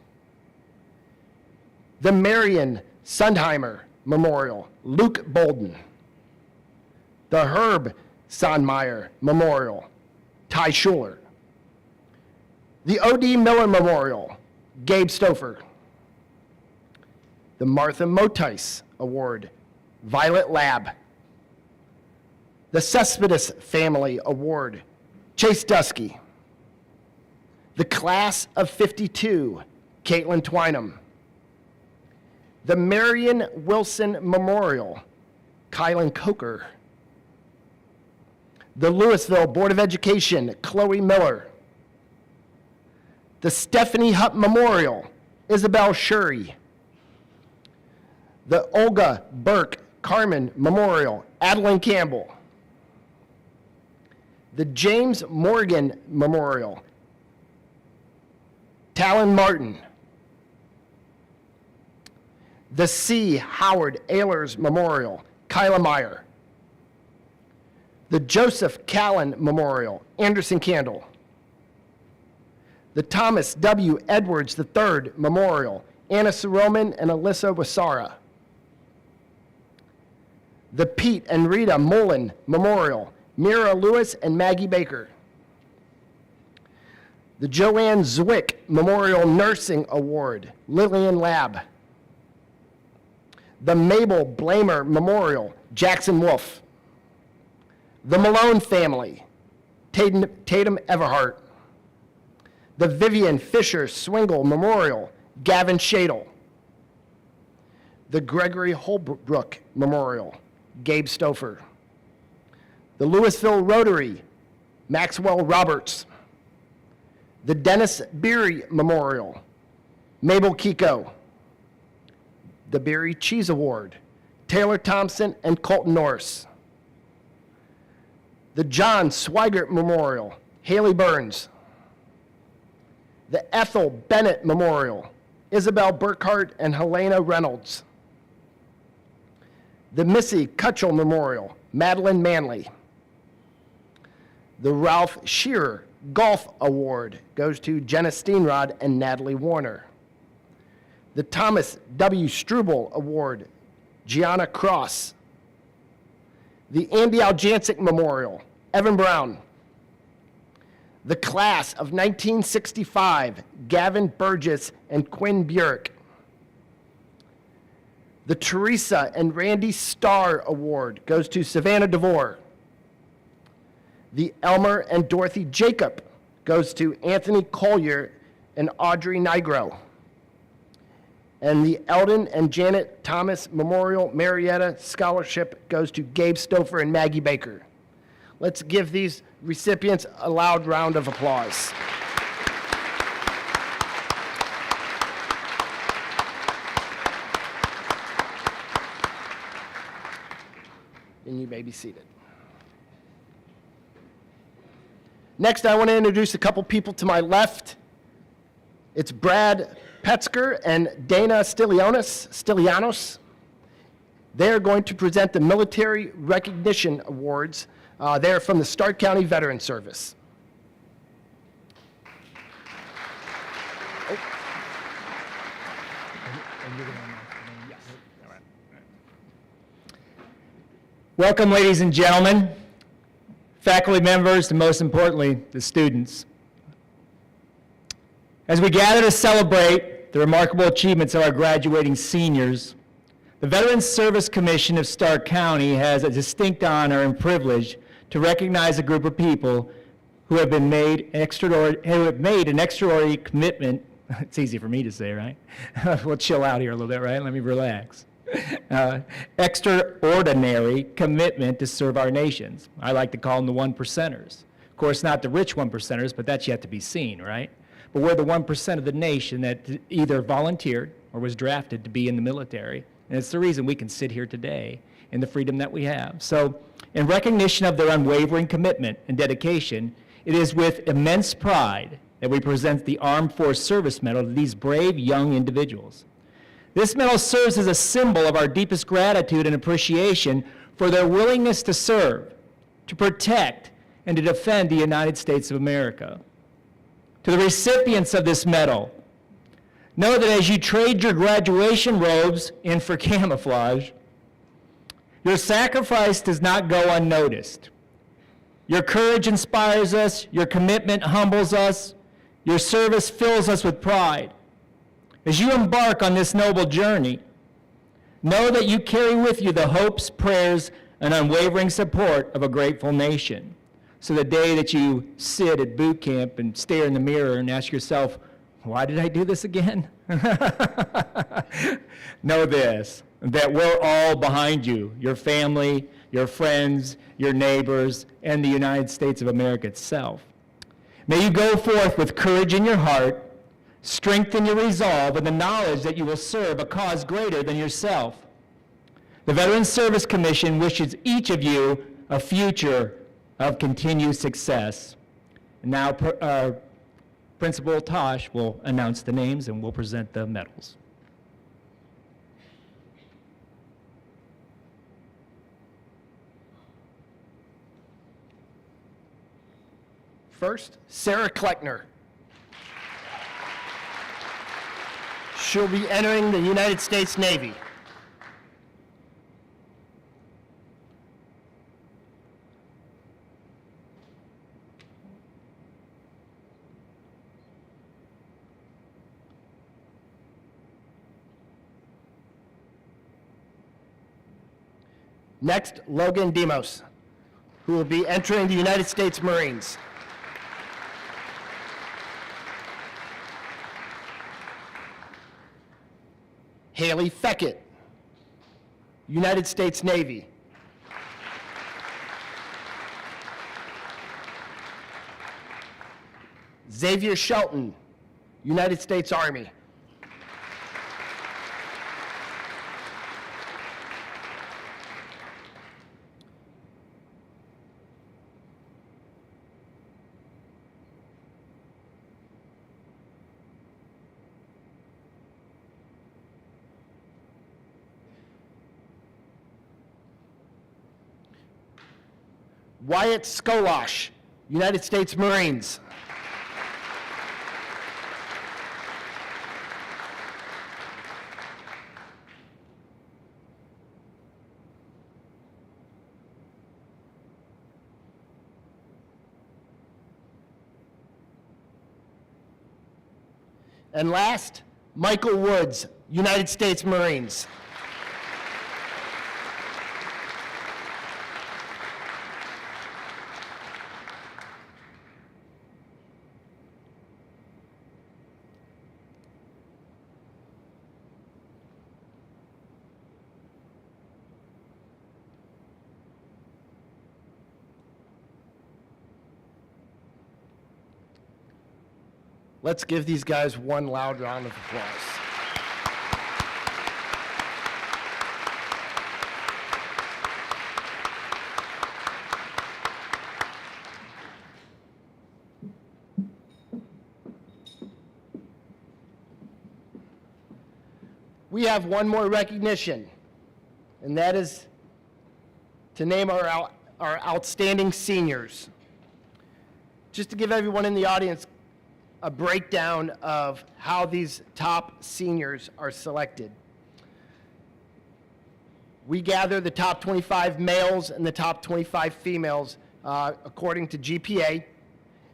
The Marion Sundheimer Memorial, Luke Bolden. The Herb Sonmeyer Memorial, Ty Schuler. The O.D. Miller Memorial, Gabe Stouffer. The Martha Motice Award, Violet Lab. The Cespedes Family Award, Chase Dusky. The Class of 52, Caitlin Twynham. The Marion Wilson Memorial, Kylan Coker. The Louisville Board of Education, Chloe Miller. The Stephanie Hupp Memorial, Isabel Shurry. The Olga Burke Carmen Memorial, Adeline Campbell. The James Morgan Memorial, Talon Martin. The C. Howard Ehlers Memorial, Kyla Meyer. The Joseph Callan Memorial, Anderson Candle. The Thomas W. Edwards III Memorial, Anna Soroman and Alyssa Wasara. The Pete and Rita Mullen Memorial, Mira Lewis and Maggie Baker. The Joanne Zwick Memorial Nursing Award, Lillian Lab. The Mabel Blamer Memorial, Jackson Wolf. The Malone Family, Tatum Everhart. The Vivian Fisher Swingle Memorial, Gavin Shadle. The Gregory Holbrook Memorial, Gabe Stouffer. The Louisville Rotary, Maxwell Roberts. The Dennis Beery Memorial, Mabel Kiko. The Beery Cheese Award, Taylor Thompson and Colton Norris. The John Swigert Memorial, Haley Burns. The Ethel Bennett Memorial, Isabel Burkhart and Helena Reynolds. The Missy Cutchell Memorial, Madeline Manley. The Ralph Shearer Golf Award goes to Jenna Steenrod and Natalie Warner. The Thomas W. Struble Award, Gianna Cross. The Andy Aljancic Memorial, Evan Brown. The Class of 1965, Gavin Burgess and Quinn Burek. The Teresa and Randy Starr Award goes to Savannah DeVore. The Elmer and Dorothy Jacob goes to Anthony Collier and Audrey Nigro. And the Eldon and Janet Thomas Memorial Marietta Scholarship goes to Gabe Stouffer and Maggie Baker. Let's give these recipients a loud round of applause. And you may be seated. Next, I want to introduce a couple people to my left. It's Brad Petzker and Dana Stylianos. They are going to present the Military Recognition Awards. They're from the Stark County Veteran Service. Welcome, ladies and gentlemen, faculty members, and most importantly, the students. As we gather to celebrate the remarkable achievements of our graduating seniors, the Veterans Service Commission of Stark County has a distinct honor and privilege to recognize a group of people who have made an extraordinary commitment. It's easy for me to say, right? We'll chill out here a little bit, right? Let me relax. Extraordinary commitment to serve our nations. I like to call them the one percenters. Of course, not the rich one percenters, but that's yet to be seen, right? But we're the 1% of the nation that either volunteered or was drafted to be in the military. And it's the reason we can sit here today and the freedom that we have. So, in recognition of their unwavering commitment and dedication, it is with immense pride that we present the Armed Force Service Medal to these brave young individuals. This medal serves as a symbol of our deepest gratitude and appreciation for their willingness to serve, to protect, and to defend the United States of America. To the recipients of this medal, know that as you trade your graduation robes in for camouflage, your sacrifice does not go unnoticed. Your courage inspires us, your commitment humbles us, your service fills us with pride. As you embark on this noble journey, know that you carry with you the hopes, prayers, and unwavering support of a grateful nation. So the day that you sit at boot camp and stare in the mirror and ask yourself, why did I do this again? Know this, that we're all behind you, your family, your friends, your neighbors, and the United States of America itself. May you go forth with courage in your heart, strengthen your resolve, and the knowledge that you will serve a cause greater than yourself. The Veterans Service Commission wishes each of you a future of continued success. And now, Principal Tosh will announce the names and will present the medals. First, Sarah Kleckner. She'll be entering the United States Navy. Next, Logan Demos, who will be entering the United States Marines. Haley Feckett, United States Navy. Xavier Shelton, United States Army. Wyatt Skolosh, United States Marines. And last, Michael Woods, United States Marines. Let's give these guys one loud round of applause. We have one more recognition, and that is to name our outstanding seniors. Just to give everyone in the audience a breakdown of how these top seniors are selected. We gather the top 25 males and the top 25 females according to GPA,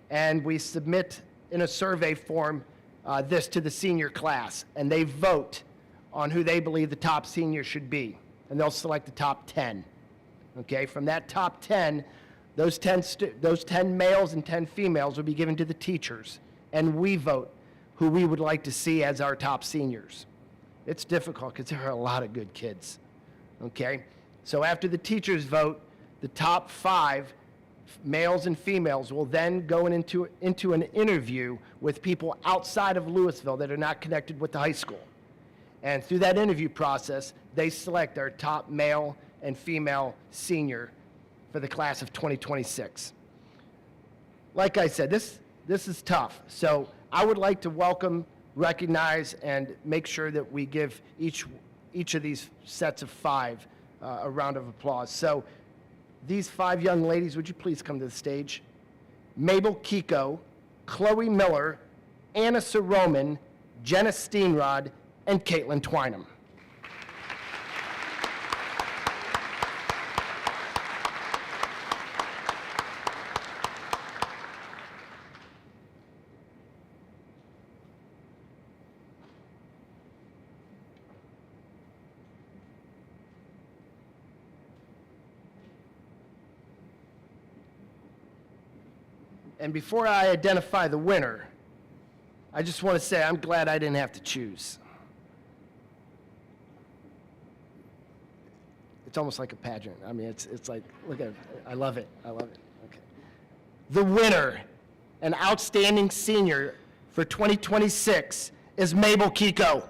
and we submit in a survey form this to the senior class, and they vote on who they believe the top senior should be, and they'll select the top 10. Okay, from that top 10, those 10 males and 10 females will be given to the teachers, and we vote who we would like to see as our top seniors. It's difficult because there are a lot of good kids. Okay, so after the teachers vote, the top 5 males and females will then go into an interview with people outside of Louisville that are not connected with the high school. And through that interview process, they select their top male and female senior for the class of 2026. Like I said, this is tough. So I would like to welcome, recognize, and make sure that we give each of these sets of 5 a round of applause. So these 5 young ladies, would you please come to the stage? Mabel Kiko, Chloe Miller, Anna Soroman, Jenna Steenrod, and Caitlin Twynham. And before I identify the winner, I just want to say I'm glad I didn't have to choose. It's almost like a pageant. I mean, it's like, look at it. I love it. I love it. Okay. The winner, an outstanding senior for 2026, is Mabel Kiko.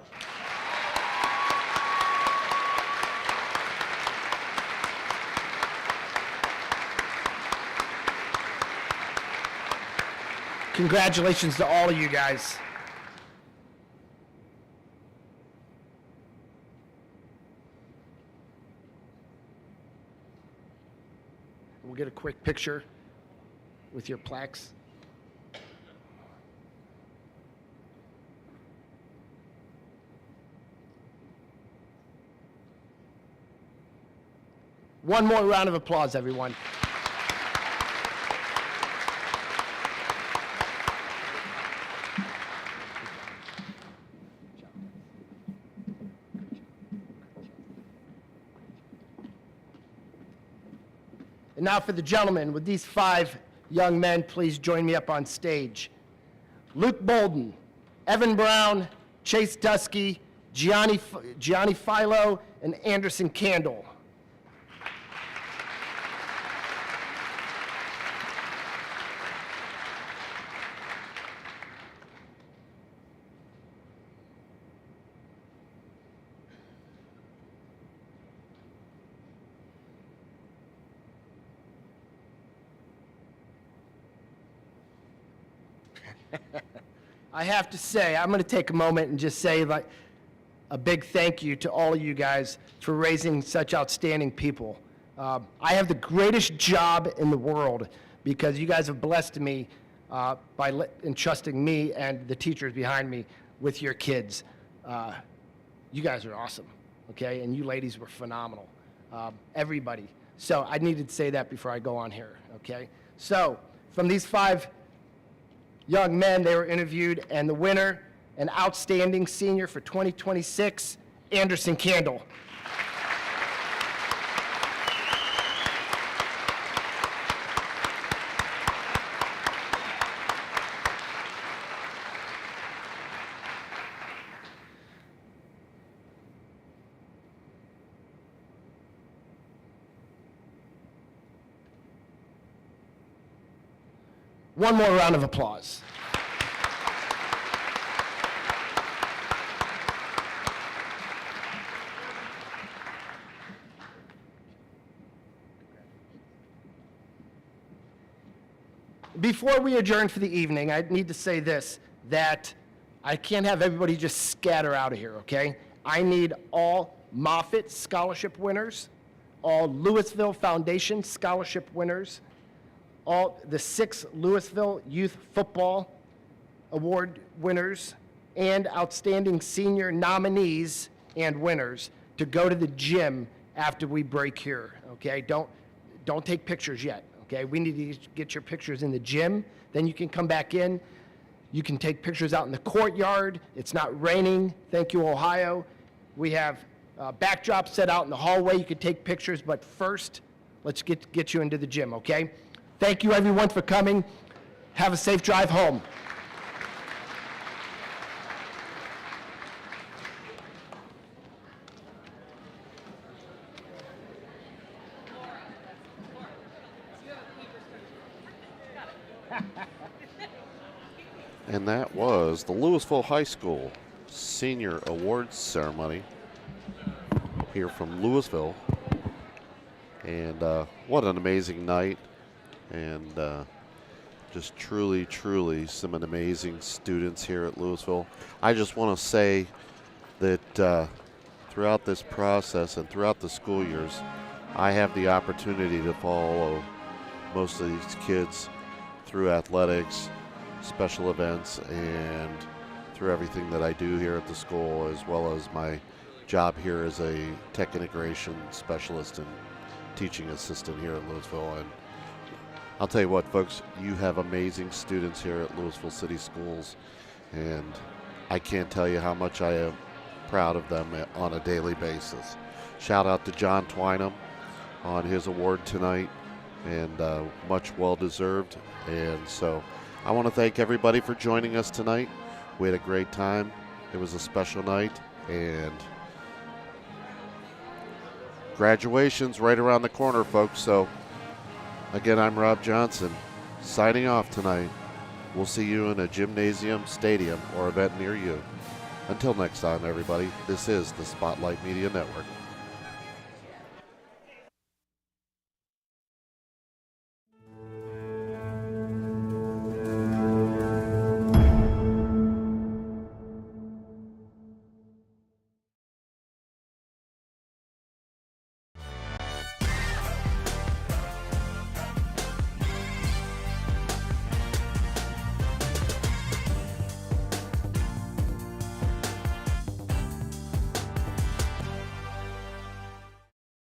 Congratulations to all of you guys. We'll get a quick picture with your plaques. One more round of applause, everyone. And now for the gentlemen, would these 5 young men please join me up on stage? Luke Bolden, Evan Brown, Chase Dusky, Gianni Philo, and Anderson Candle. I have to say, I'm going to take a moment and just say like a big thank you to all of you guys for raising such outstanding people. I have the greatest job in the world because you guys have blessed me by entrusting me and the teachers behind me with your kids. You guys are awesome, okay? And you ladies were phenomenal, everybody. So I needed to say that before I go on here, okay? So from these 5 young men, they were interviewed, and the winner, an outstanding senior for 2026, Anderson Candle. One more round of applause. Before we adjourn for the evening, I need to say this, that I can't have everybody just scatter out of here, okay? I need all Moffitt Scholarship winners, all Louisville Foundation Scholarship winners, all the 6 Louisville Youth Football Award winners, and outstanding senior nominees and winners to go to the gym after we break here, okay? Don't take pictures yet, okay? We need to get your pictures in the gym, then you can come back in. You can take pictures out in the courtyard. It's not raining. Thank you, Ohio. We have backdrops set out in the hallway. You can take pictures, but first, let's get you into the gym, okay? Thank you, everyone, for coming. Have a safe drive home. And that was the Louisville High School Senior Awards Ceremony here from Louisville. And what an amazing night. And just truly, truly some amazing students here at Louisville. I just want to say that throughout this process and throughout the school years, I have the opportunity to follow most of these kids through athletics, special events, and through everything that I do here at the school, as well as my job here as a tech integration specialist and teaching assistant here at Louisville. And I'll tell you what, folks, you have amazing students here at Louisville City Schools, and I can't tell you how much I am proud of them on a daily basis. Shout out to John Twynham on his award tonight, and much well deserved. And so I want to thank everybody for joining us tonight. We had a great time. It was a special night, and graduation's right around the corner, folks. So again, I'm Rob Johnson, signing off tonight. We'll see you in a gymnasium, stadium, or event near you. Until next time, everybody, this is the Spotlight Media Network.